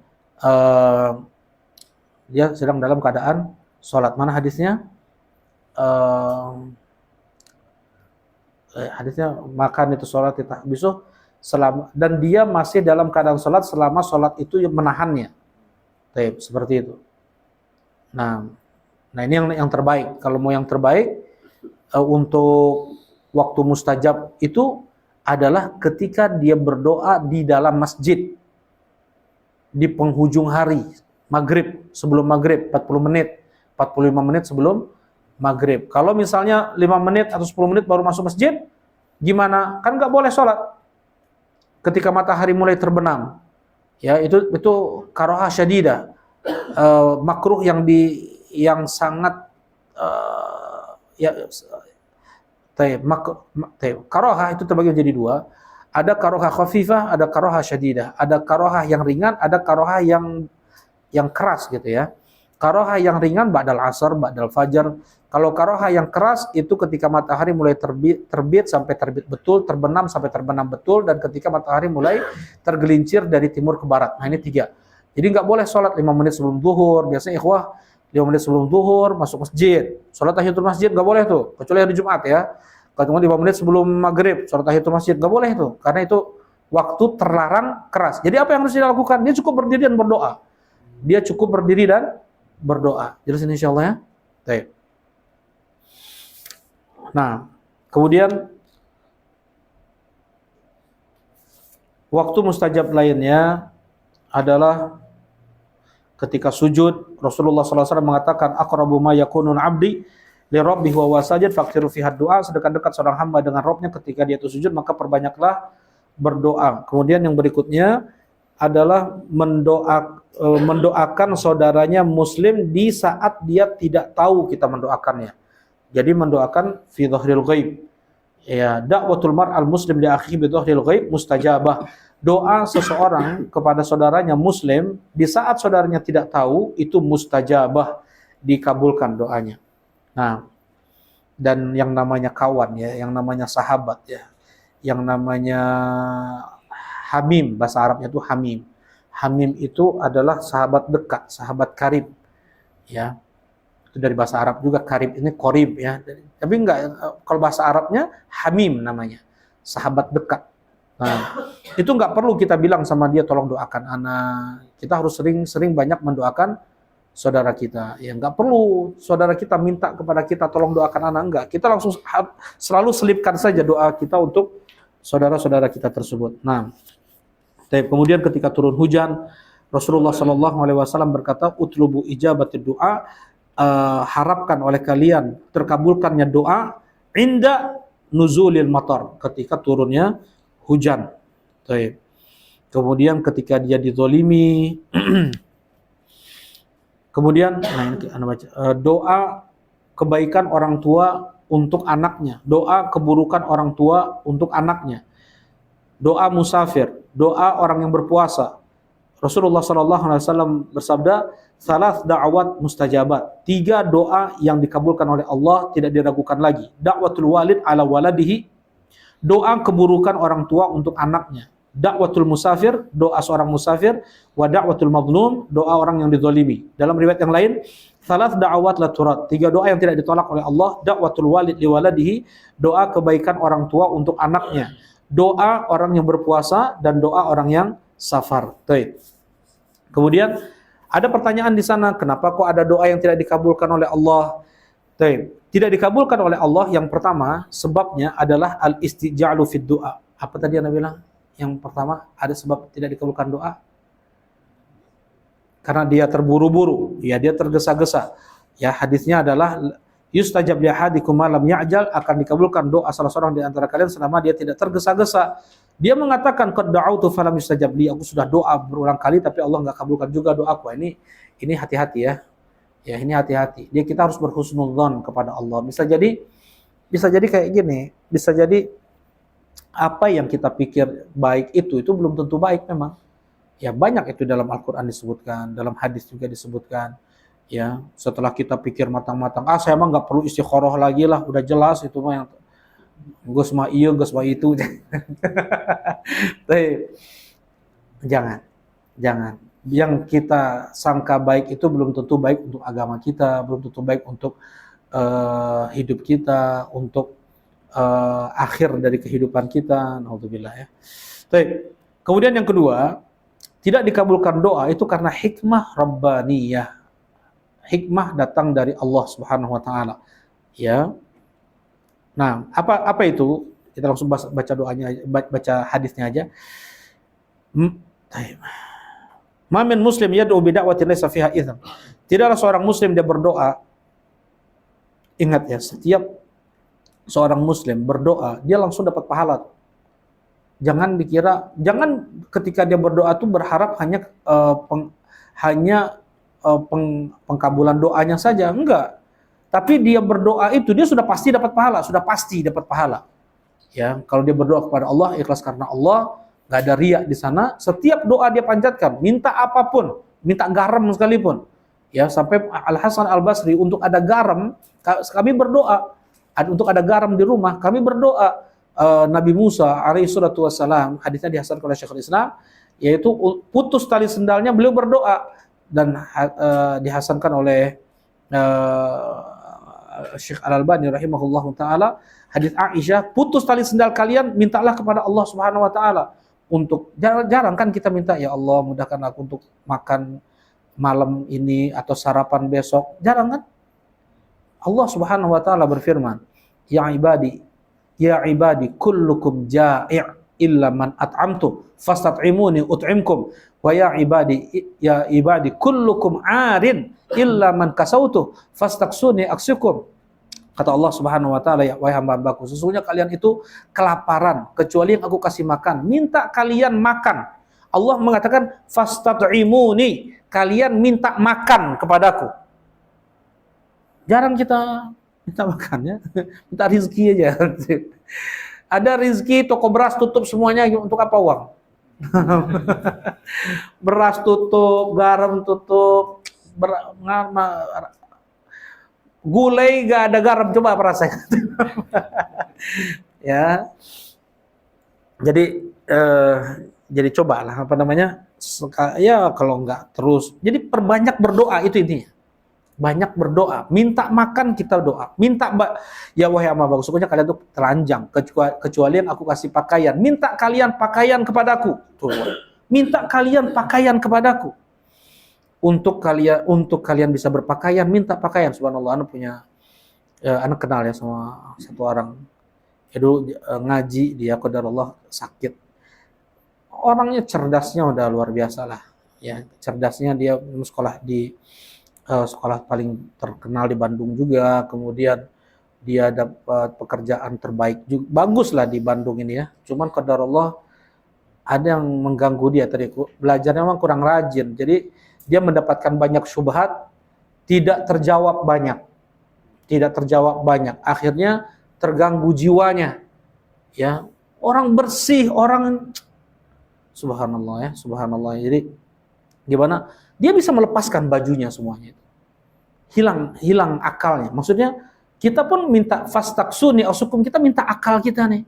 dia sedang dalam keadaan sholat. Mana hadisnya? Hadisnya makan itu sholat kita bisuh selama, dan dia masih dalam keadaan sholat selama sholat itu menahannya. Seperti itu. Nah ini yang terbaik. Kalau mau yang terbaik untuk waktu mustajab itu adalah ketika dia berdoa di dalam masjid di penghujung hari, maghrib, sebelum maghrib, 40 menit, 45 menit sebelum maghrib. Kalau misalnya 5 menit atau 10 menit baru masuk masjid, gimana? Kan nggak boleh sholat ketika matahari mulai terbenam. Ya, itu karohah syadidah, makruh yang sangat karohah itu terbagi menjadi 2. Ada karohah khafifah, ada karohah syadidah. Ada karohah yang ringan, ada karohah yang keras gitu ya. Karohah yang ringan ba'dal asar, ba'dal fajar. Kalau karohah yang keras itu ketika matahari mulai terbit sampai terbit betul, terbenam sampai terbenam betul, dan ketika matahari mulai tergelincir dari timur ke barat. Nah ini 3. Jadi nggak boleh sholat 5 menit sebelum zuhur. Biasanya ikhwah 5 menit sebelum zuhur masuk masjid. Sholat tahiyatul masjid nggak boleh tuh, kecuali hari Jumat ya. Kalau 5 menit sebelum maghrib sholat tahiyatul masjid nggak boleh itu, karena itu waktu terlarang keras. Jadi apa yang harus dilakukan? Dia cukup berdiri dan berdoa. Dia cukup berdiri dan berdoa. Jelas ini insyaallah ya. Baik. Nah, kemudian waktu mustajab lainnya adalah ketika sujud. Rasulullah SAW mengatakan aqrabu ma yakunun 'abdi li rabbih wa wasajid fakthiru fiha du'a, sedekat-dekat seorang hamba dengan Rabbnya ketika dia itu sujud maka perbanyaklah berdoa. Kemudian yang berikutnya adalah mendoakan saudaranya muslim di saat dia tidak tahu kita mendoakannya. Jadi mendoakan fi dhahril ghaib. Ya, da'watul mar'al muslim li akhihi bi dhahril ghaib mustajabah. Doa seseorang kepada saudaranya muslim di saat saudaranya tidak tahu itu mustajabah, dikabulkan doanya. Nah, dan yang namanya kawan ya, yang namanya sahabat ya, yang namanya hamim, bahasa Arabnya itu hamim. Hamim itu adalah sahabat dekat, sahabat karib. Ya. Itu dari bahasa Arab juga, karib ini korib ya. Tapi enggak, kalau bahasa Arabnya hamim namanya, sahabat dekat. Nah, itu enggak perlu kita bilang sama dia tolong doakan anak. Kita harus sering-sering banyak mendoakan saudara kita. Ya enggak perlu saudara kita minta kepada kita tolong doakan anak, enggak. Kita langsung selalu selipkan saja doa kita untuk saudara-saudara kita tersebut. Nah, kemudian ketika turun hujan, Rasulullah SAW berkata, "Utlubu ijabatid du'a," harapkan oleh kalian terkabulkannya doa inda nuzulil matar, ketika turunnya hujan. Kemudian ketika dia dizolimi, kemudian doa kebaikan orang tua untuk anaknya, doa keburukan orang tua untuk anaknya, doa musafir, doa orang yang berpuasa. Rasulullah SAW bersabda, salas da'awat mustajabat, 3 doa yang dikabulkan oleh Allah tidak diragukan lagi. Da'watul walid ala waladihi, doa keburukan orang tua untuk anaknya. Da'watul musafir, doa seorang musafir. Wa da'watul mazlum, doa orang yang dizalimi. Dalam riwayat yang lain, salas da'awat la turat, 3 doa yang tidak ditolak oleh Allah. Da'watul walid li waladihi, doa kebaikan orang tua untuk anaknya. Doa orang yang berpuasa dan doa orang yang safar. Kemudian Ada pertanyaan di sana, kenapa kok ada doa yang tidak dikabulkan oleh Allah? Tidak dikabulkan oleh Allah, yang pertama sebabnya adalah al-istija'lu fid du'a. Apa tadi Anda bilang? Yang pertama, ada sebab tidak dikabulkan doa karena dia terburu-buru, ya dia tergesa-gesa. Ya, hadisnya adalah yustajab li ahadikum ma lam ya'jal, akan dikabulkan doa salah seorang di antara kalian selama dia tidak tergesa-gesa. Dia mengatakan qad da'autu falam yustajab li, aku sudah doa berulang kali tapi Allah enggak kabulkan juga doaku. Ini hati-hati ya. Ya, ini hati-hati. Kita harus berhusnudzon kepada Allah. Bisa jadi kayak gini, bisa jadi apa yang kita pikir baik itu belum tentu baik memang. Ya, banyak itu dalam Al-Qur'an disebutkan, dalam hadis juga disebutkan. Ya, setelah kita pikir matang-matang, saya emang nggak perlu istikharah lagi lah, udah jelas itu mah yang geus mah ieu, geus mah itu. Jangan. Yang kita sangka baik itu belum tentu baik untuk agama kita, belum tentu baik untuk hidup kita, untuk akhir dari kehidupan kita. Naudzubillah ya. Kemudian yang kedua, tidak dikabulkan doa itu karena hikmah rabbaniyah. Hikmah datang dari Allah Subhanahu wa taala. Ya. Nah, apa itu? Kita langsung baca doanya, baca hadisnya aja. Ma min muslim yad'u bi da'watin laysa fiha itsm. Tidaklah seorang muslim dia berdoa. Ingat ya, setiap seorang muslim berdoa, dia langsung dapat pahala. Jangan ketika dia berdoa tuh berharap hanya pengkabulan doanya saja, enggak. Tapi dia berdoa itu dia sudah pasti dapat pahala, Ya, kalau dia berdoa kepada Allah ikhlas karena Allah, enggak ada riya di sana. Setiap doa dia panjatkan, minta apapun, minta garam sekalipun. Ya, sampai Al Hasan Al Basri untuk ada garam, kami berdoa. Untuk ada garam di rumah, kami berdoa. Nabi Musa alaihi salatu wassalam, hadisnya dihasankan oleh Syekhul Islam, yaitu putus tali sendalnya beliau berdoa, dan dihasankan oleh Syekh Al-Albani rahimahullahu taala, hadis Aisyah, putus tali sendal kalian mintalah kepada Allah Subhanahu wa taala. Untuk jarang kan kita minta, ya Allah mudahkan aku untuk makan malam ini atau sarapan besok, jarang kan? Allah Subhanahu wa taala berfirman, Ya ibadi kullukum ja'i' illa man at'amtu fastat'imuni ut'imkum wa ya ibadi kullukum 'arin illa man kasautu fastaksuni aksikum. Kata Allah Subhanahu wa taala, ya wahai hamba-hambaku, sesungguhnya kalian itu kelaparan kecuali yang aku kasih makan, minta kalian makan. Allah mengatakan fastat'imuni, kalian minta makan kepadaku. Jarang kita minta makan ya, minta rizki aja. Ada rizki, toko beras tutup semuanya, untuk apa uang? Beras tutup, garam tutup, gulai gak ada garam, coba apa rasanya? Ya, jadi cobalah ya kalau enggak terus. Jadi perbanyak berdoa, itu intinya. Banyak berdoa, minta makan kita doa, ya wahai hamba-hambaku, sesungguhnya kalian tuh telanjang kecuali yang aku kasih pakaian, minta kalian pakaian kepadaku. Minta kalian pakaian kepadaku. Untuk kalian bisa berpakaian, minta pakaian. Subhanallah, anak kenal ya sama satu orang. Ya dulu ngaji, dia qadarullah sakit. Orangnya cerdasnya udah luar biasa lah. Ya, cerdasnya, dia sekolah di sekolah paling terkenal di Bandung juga, kemudian dia dapat pekerjaan terbaik juga, bagus lah di Bandung ini ya. Cuman qadarullah ada yang mengganggu dia tadi, belajarnya memang kurang rajin, jadi dia mendapatkan banyak syubhat, tidak terjawab banyak, akhirnya terganggu jiwanya. Ya, orang bersih, orang subhanallah. Jadi gimana? Dia bisa melepaskan bajunya semuanya itu. Hilang akalnya. Maksudnya kita pun minta fastaksuni asukum, kita minta akal kita nih.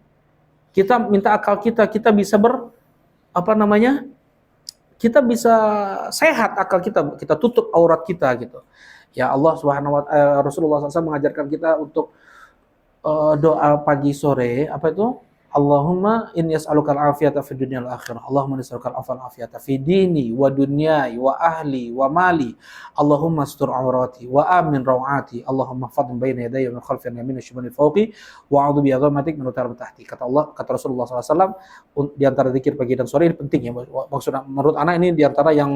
Kita minta akal kita bisa kita bisa sehat akal kita tutup aurat kita gitu. Ya Allah Subhanahu wa Rasulullah SAW mengajarkan kita untuk doa pagi sore, Allahumma inni as'alukal afiyata fid dunya wal akhirah. Allahumma inni as'alukal afiyata fi dini wa dunyai wa ahli wa mali. Allahumma astur awrati wa amin rawati. Allahumma fadhim baina yadayya min khalfi an yamin shimali fawqi wa a'udzu bi azamatik min utara tahti. Kata Rasulullah SAW, di antara zikir pagi dan sore ini penting ya. Maksudnya menurut anak ini di antara yang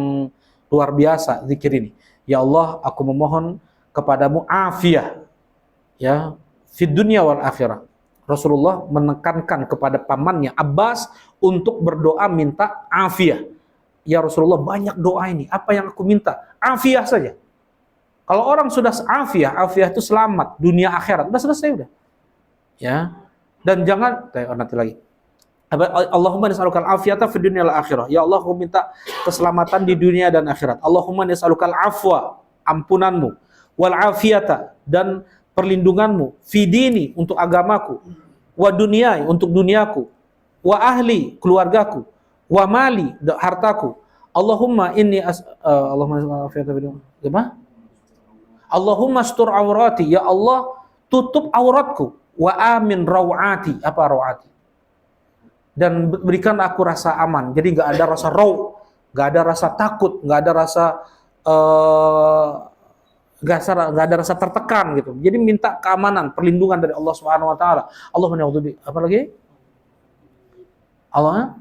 luar biasa zikir ini. Ya Allah, aku memohon kepadamu afiyah ya fid dunya wal akhirah. Rasulullah menekankan kepada pamannya Abbas untuk berdoa minta afiyah. Ya Rasulullah, banyak doa ini. Apa yang aku minta? Afiyah saja. Kalau orang sudah afiyah itu selamat dunia akhirat. Sudah selesai udah. Ya. Dan jangan nanti lagi. Allahumma nas'alukal afiyata fid dunya wal akhirah. Ya Allah, aku minta keselamatan di dunia dan akhirat. Allahumma nas'alukal afwa, ampunanmu, wal afiyata, dan perlindunganmu, fi dini, untuk agamaku, wa dunyai, untuk duniaku, wa ahli, keluargaku, wa mali, hartaku. Allahumma inni Allahumma astur awrati, ya Allah tutup auratku, wa amin rawati, apa rawati? Dan berikan aku rasa aman. Jadi enggak ada rasa raw, enggak ada rasa takut, enggak ada rasa nggak ada rasa tertekan gitu. Jadi minta keamanan, perlindungan dari Allah Subhanahu wa taala. Allah menyautubi. Apa lagi? Allah.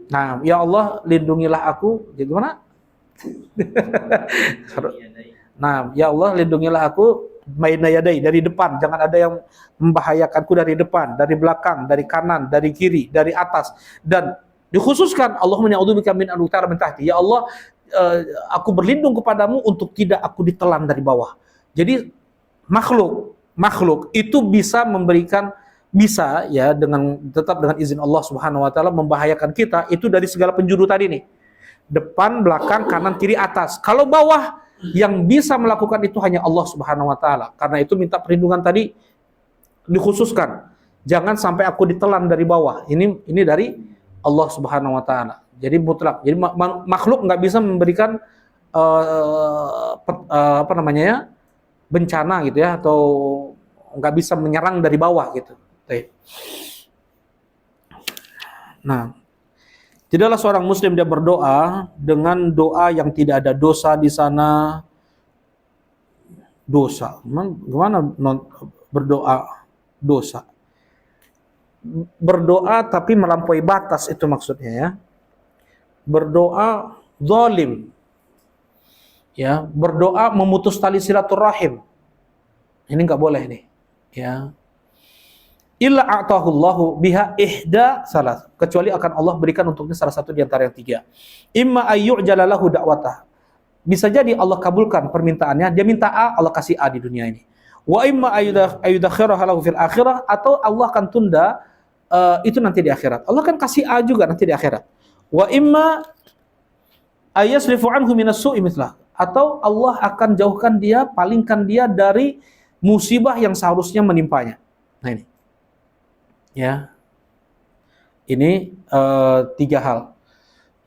Nah, ya Allah, lindungilah aku. Jadi gimana? Nah, ya Allah, lindungilah aku baina yadai, dari depan. Jangan ada yang membahayakanku dari depan, dari belakang, dari kanan, dari kiri, dari atas. Dan dikhususkan Allah menyautubi min al-utara min tahti. Ya Allah, aku berlindung kepadamu untuk tidak aku ditelan dari bawah. Jadi makhluk itu bisa memberikan, bisa ya, dengan tetap dengan izin Allah Subhanahu wa taala membahayakan kita itu dari segala penjuru tadi nih. Depan, belakang, kanan, kiri, atas. Kalau bawah, yang bisa melakukan itu hanya Allah Subhanahu wa taala. Karena itu minta perlindungan tadi dikhususkan. Jangan sampai aku ditelan dari bawah. Ini dari Allah Subhanahu wa taala. Jadi mutlak. Jadi makhluk nggak bisa memberikan bencana gitu ya, atau nggak bisa menyerang dari bawah gitu. Nah, tidaklah seorang muslim dia berdoa dengan doa yang tidak ada dosa di sana. Dosa, gimana berdoa dosa? Berdoa tapi melampaui batas, itu maksudnya ya. Berdoa zalim, ya, berdoa memutus tali silaturahim, ini nggak boleh nih, ya. Illa a'tahullahu biha ihda salas, kecuali akan Allah berikan untuknya salah satu di antara yang tiga. Imma ayyu'jala lahu da'watah, bisa jadi Allah kabulkan permintaannya, dia minta A, Allah kasih A di dunia ini. Wa imma ayyudakhiraha lahu fil akhirah, atau Allah akan tunda itu nanti di akhirat. Allah kan kasih A juga nanti di akhirat. Wa imma ayasrifu anhu minas su'i mithlah, atau Allah akan jauhkan dia, palingkan dia dari musibah yang seharusnya menimpanya. Nah ini. Ya. Ini tiga hal.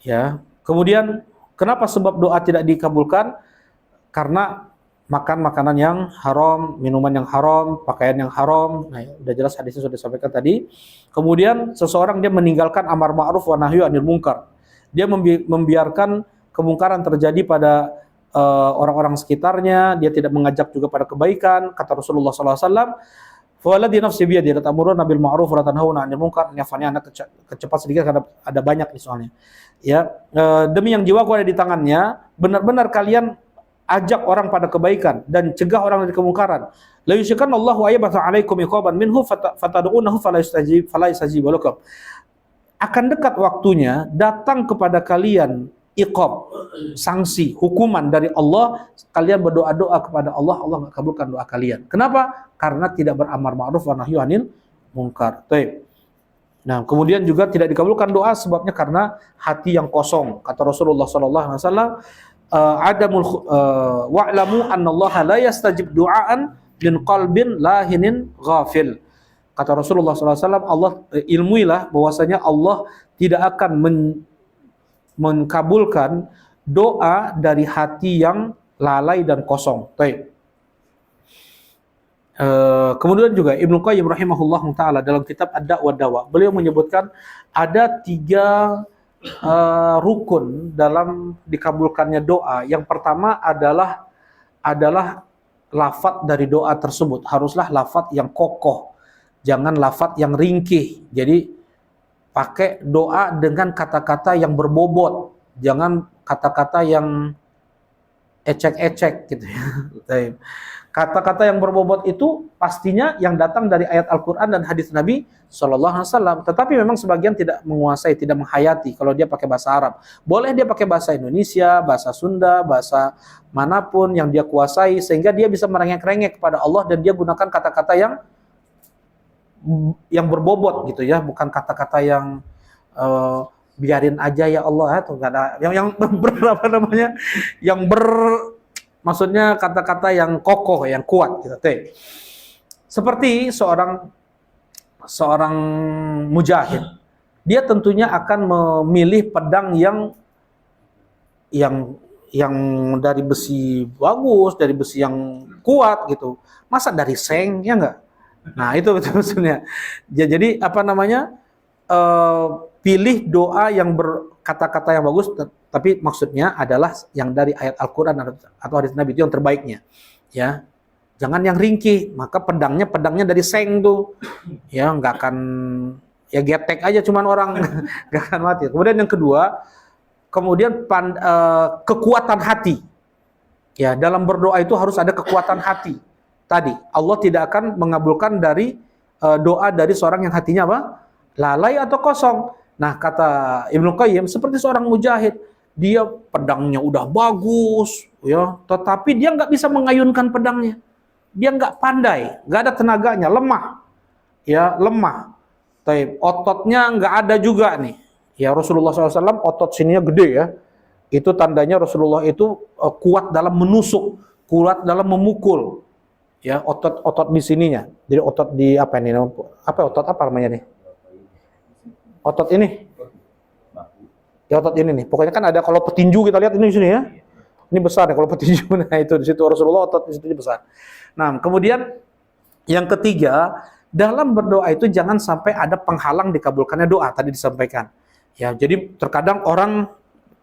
Ya. Kemudian kenapa sebab doa tidak dikabulkan? Karena makan makanan yang haram, minuman yang haram, pakaian yang haram. Nah, udah jelas hadisnya sudah disampaikan tadi. Kemudian seseorang dia meninggalkan amar ma'ruf wa nahyu 'anil munkar. Dia membiarkan kemungkaran terjadi pada orang-orang sekitarnya, dia tidak mengajak juga pada kebaikan. Kata Rasulullah SAW, "Fawaladhi nafsi biyadi la ta'muruna bil ma'ruf wa la tanhauna 'anil munkar." Ini anak kecepat sedikit karena ada banyak nih soalnya. Ya, demi yang jiwaku ada di tangannya, benar-benar kalian ajak orang pada kebaikan dan cegah orang dari kemungkaran. La yushikanna Allahu ayyabata 'alaikum iqaban minhu fatad'unahu fala yastajib lakum. Akan dekat waktunya datang kepada kalian iqab, sanksi, hukuman dari Allah, kalian berdoa-doa kepada Allah, Allah enggak kabulkan doa kalian. Kenapa? Karena tidak beramar ma'ruf wa nahyu 'anil munkar. Baik. Nah, kemudian juga tidak dikabulkan doa sebabnya karena hati yang kosong. Kata Rasulullah sallallahu alaihi wasallam, wa'lamu annallaha la yastajib du'aan min qalbin lahinin ghafil. Kata Rasulullah SAW, Allah ilmuilah bahwasanya Allah tidak akan mengkabulkan doa dari hati yang lalai dan kosong. Baik. Kemudian juga Ibnu Qayyim rahimahullah taala dalam kitab Ad-Da' wa Dawa, beliau menyebutkan ada 3 rukun dalam dikabulkannya doa. Yang pertama adalah lafadz dari doa tersebut haruslah lafadz yang kokoh, jangan lafadz yang ringkih. Jadi pakai doa dengan kata-kata yang berbobot, jangan kata-kata yang ecek-ecek gitu ya. Kata-kata yang berbobot itu pastinya yang datang dari ayat Al-Quran dan hadis Nabi Sallallahu Alaihi Wasallam. Tetapi memang sebagian tidak menguasai, tidak menghayati. Kalau dia pakai bahasa Arab, boleh dia pakai bahasa Indonesia, bahasa Sunda, bahasa manapun yang dia kuasai, sehingga dia bisa merengek-rengek kepada Allah dan dia gunakan kata-kata yang berbobot gitu ya, bukan kata-kata yang biarin aja ya Allah, atau enggak ada yang berapa namanya, maksudnya kata-kata yang kokoh, yang kuat gitu. Seperti seorang mujahid, dia tentunya akan memilih pedang yang dari besi bagus, dari besi yang kuat gitu. Masa dari seng, ya enggak? Nah, itu maksudnya. Jadi apa namanya? Pilih doa yang berkata-kata yang bagus, tapi maksudnya adalah yang dari ayat Al-Quran atau hadis Nabi, itu yang terbaiknya. Ya, jangan yang ringkih. Maka pedangnya dari seng tuh, ya nggak akan, ya getek aja cuman orang, nggak akan mati. Kemudian yang kedua, kekuatan hati. Ya, dalam berdoa itu harus ada kekuatan hati. Tadi Allah tidak akan mengabulkan dari doa dari seorang yang hatinya apa? Lalai atau kosong. Nah, kata Ibnu Qayyim, seperti seorang mujahid, dia pedangnya udah bagus, ya, tetapi dia nggak bisa mengayunkan pedangnya. Dia nggak pandai, nggak ada tenaganya, lemah, ya lemah. Ototnya nggak ada juga nih. Ya, Rasulullah SAW otot sininya gede ya. Itu tandanya Rasulullah itu kuat dalam menusuk, kuat dalam memukul. Ya, otot di sininya. Jadi otot di apa ini? Otot apa namanya nih? Otot ini, ya otot ini nih. Pokoknya kan ada, kalau petinju kita lihat ini di sini ya. Ini besar ya kalau petinju. Nah, itu di situ Rasulullah otot di situ besar. Nah, kemudian yang ketiga, dalam berdoa itu jangan sampai ada penghalang dikabulkannya doa, tadi disampaikan. Ya, jadi terkadang orang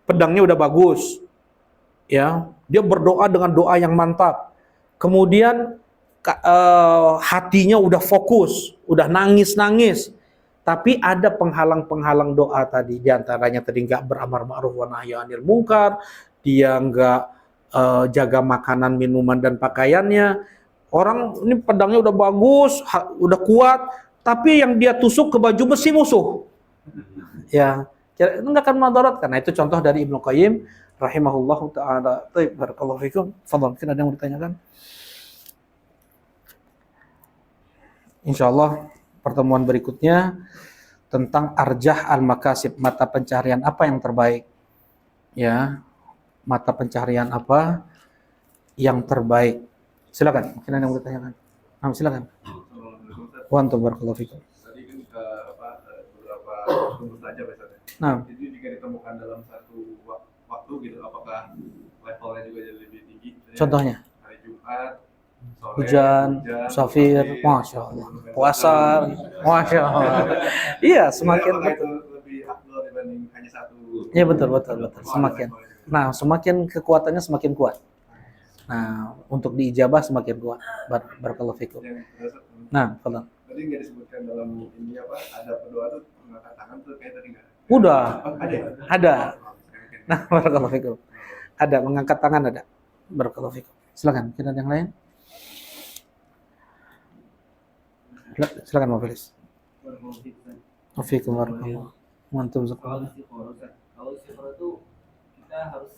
pedangnya udah bagus. Ya, dia berdoa dengan doa yang mantap. Kemudian hatinya udah fokus, udah nangis-nangis. Tapi ada penghalang-penghalang doa tadi, diantaranya tadi nggak beramar ma'ruf wa nahyi 'anil munkar, dia nggak jaga makanan, minuman dan pakaiannya. Orang ini pedangnya udah bagus, udah kuat, tapi yang dia tusuk ke baju besi musuh. Ya, itu nggak akan madarat. Karena itu contoh dari Ibnu Qayyim rahimahullahu taala. Baik, barakallahu fikum. Fadhal, mungkin ada yang mau ditanyakan? Insyaallah pertemuan berikutnya tentang arjah al-makasib, mata pencaharian apa yang terbaik. Ya, mata pencaharian apa yang terbaik. Silakan, mungkin ada yang mau ditanyakan. Silakan. Wa antum barakallahu fikum. Tadi kan beberapa sumber saja biasanya. Nah, itu jika ditemukan dalam satu waktu gitu, apakah levelnya juga jadi lebih tinggi? Contohnya Hari Jumat, sore, hujan, musafir, masya Allah, puasa, masya Allah. Iya, semakin betul. Lebih afdal dibanding hanya satu. Iya, betul. Semakin. Nah, semakin kekuatannya semakin kuat. Nah, untuk diijabah semakin kuat. Barakallahu fikum. Nah, fadhal. Tadi nggak disebutkan dalam ini apa? Ada berdoa tuh mengangkat tangan tuh kayak tadi nggak? Udah. Ada. Nah, barakallahu fikum. Ada, mengangkat tangan ada. Barakallahu fikum. Silakan, kita ada yang lain? Silakan Pak Felis. Wafikum warahmatullahi wabarakatuh. Kalau istighfar itu kita harus,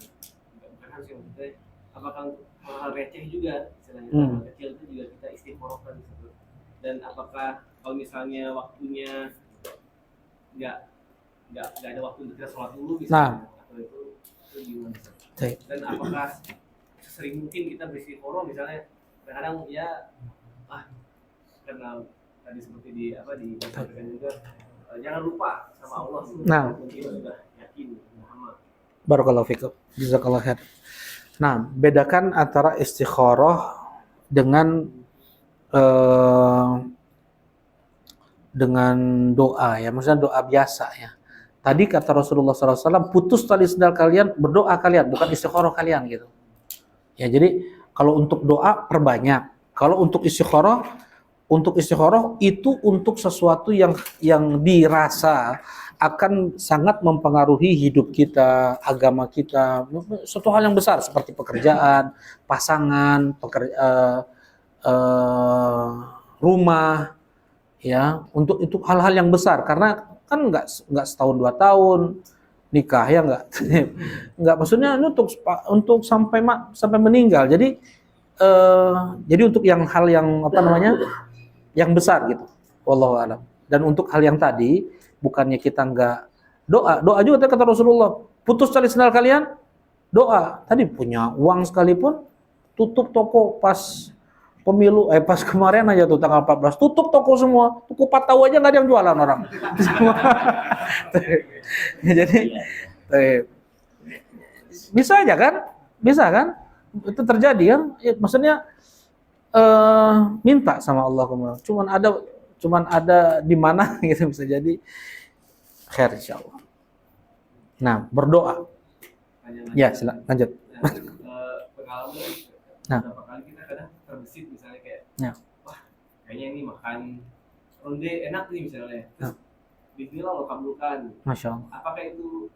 bukan harus yang kita, apakah untuk hal receh juga istilahnya, hal kecil itu juga kita istighfarkan gitu. Dan apakah kalau misalnya waktunya nggak ada waktu untuk kita sholat dulu misalnya, atau itu gimana? Dan apakah sering mungkin kita beristighfar misalnya, kadang ya karena tadi seperti disampaikan juga, jangan lupa sama Allah. Nah, kita sudah yakin Muhammad. Barakallahu fikum. Jazakallahu khair. Nah, bedakan antara istikharah dengan eh, dengan doa ya, maksudnya doa biasa ya. Tadi kata Rasulullah SAW, putus tali sendal kalian, berdoa kalian, bukan istikharah kalian gitu. Ya, jadi kalau untuk doa perbanyak. Kalau untuk istikharah itu untuk sesuatu yang dirasa akan sangat mempengaruhi hidup kita, agama kita, suatu hal yang besar seperti pekerjaan, pasangan, rumah, ya, untuk itu hal-hal yang besar karena kan nggak setahun 2 tahun nikah ya nggak maksudnya ini untuk sampai meninggal jadi untuk hal yang apa namanya yang besar gitu, wallahu alam. Dan untuk hal yang tadi bukannya kita nggak doa juga kata Rasulullah, putus tali sendal kalian doa. Tadi punya uang sekalipun tutup toko pas pemilu pas kemarin aja tuh tanggal 14 tutup toko semua, toko patau aja nggak ada yang jualan orang. Jadi bisa aja kan, itu terjadi kan. Maksudnya minta sama Allah kemudian cuman ada di mana gitu, bisa jadi khair insyaallah. Nah, berdoa. Ya, silakan lanjut. Pengalaman Nah, beberapa kali kita kadang terbesit misalnya kayak ya. wah kayaknya ini makan ronde enak nih misalnya, Ya. bismillah lo kabulkan. Masya Allah. Apakah itu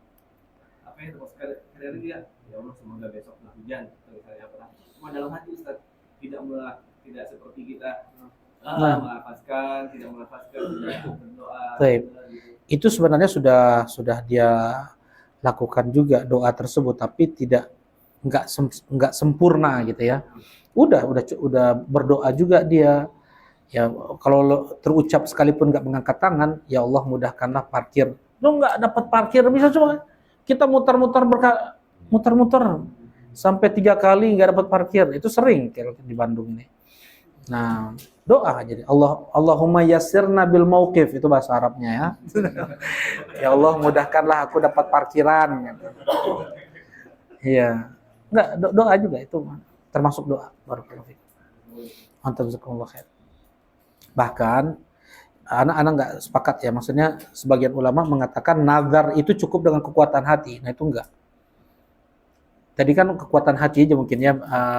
apa ya, terus kadang dia ya Allah semoga besok nggak hujan atau misalnya apa, cuma dalam hati Ustaz tidak seperti kita melafazkan tidak berdoa Baik. gitu. Itu sebenarnya sudah dia lakukan juga doa tersebut, tapi nggak sempurna gitu ya. Udah berdoa juga dia. Ya kalau terucap sekalipun nggak mengangkat tangan, ya Allah mudahkanlah parkir. Lo nggak dapat parkir, bisa coba kita muter-muter sampai 3 kali nggak dapat parkir. Itu sering di Bandung ini. Nah, doa jadi Allahumma yassirna bil mauqif, itu bahasa Arabnya ya. Ya Allah mudahkanlah aku dapat parkiran gitu. Iya. Enggak, doa juga itu termasuk doa. Barakallahu fiik. Antum jazakumullah khair. Bahkan anak-anak nggak sepakat ya, maksudnya sebagian ulama mengatakan nazar itu cukup dengan kekuatan hati. Nah, itu enggak. Tadi kan kekuatan hati aja mungkin ya,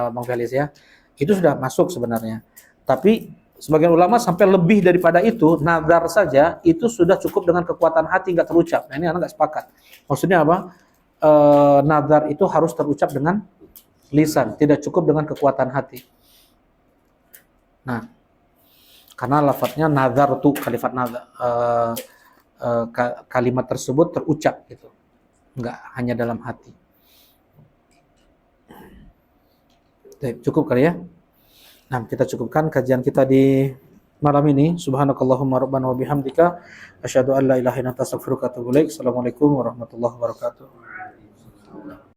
Bang Felis ya. Itu sudah masuk sebenarnya. Tapi sebagian ulama sampai lebih daripada itu, nazar saja itu sudah cukup dengan kekuatan hati, nggak terucap. Nah, ini anak nggak sepakat. Maksudnya apa? Nazar itu harus terucap dengan lisan, tidak cukup dengan kekuatan hati. Nah, karena lafadznya nazar tuh kalimat tersebut terucap gitu, nggak hanya dalam hati. Cukup kali ya. Nah, kita cukupkan kajian kita di malam ini. Subhanakallahumma rabbana wa bihamdika asyhadu an la ilaha illa anta astaghfiruka wa atubu ilaik. Assalamualaikum warahmatullahi wabarakatuh.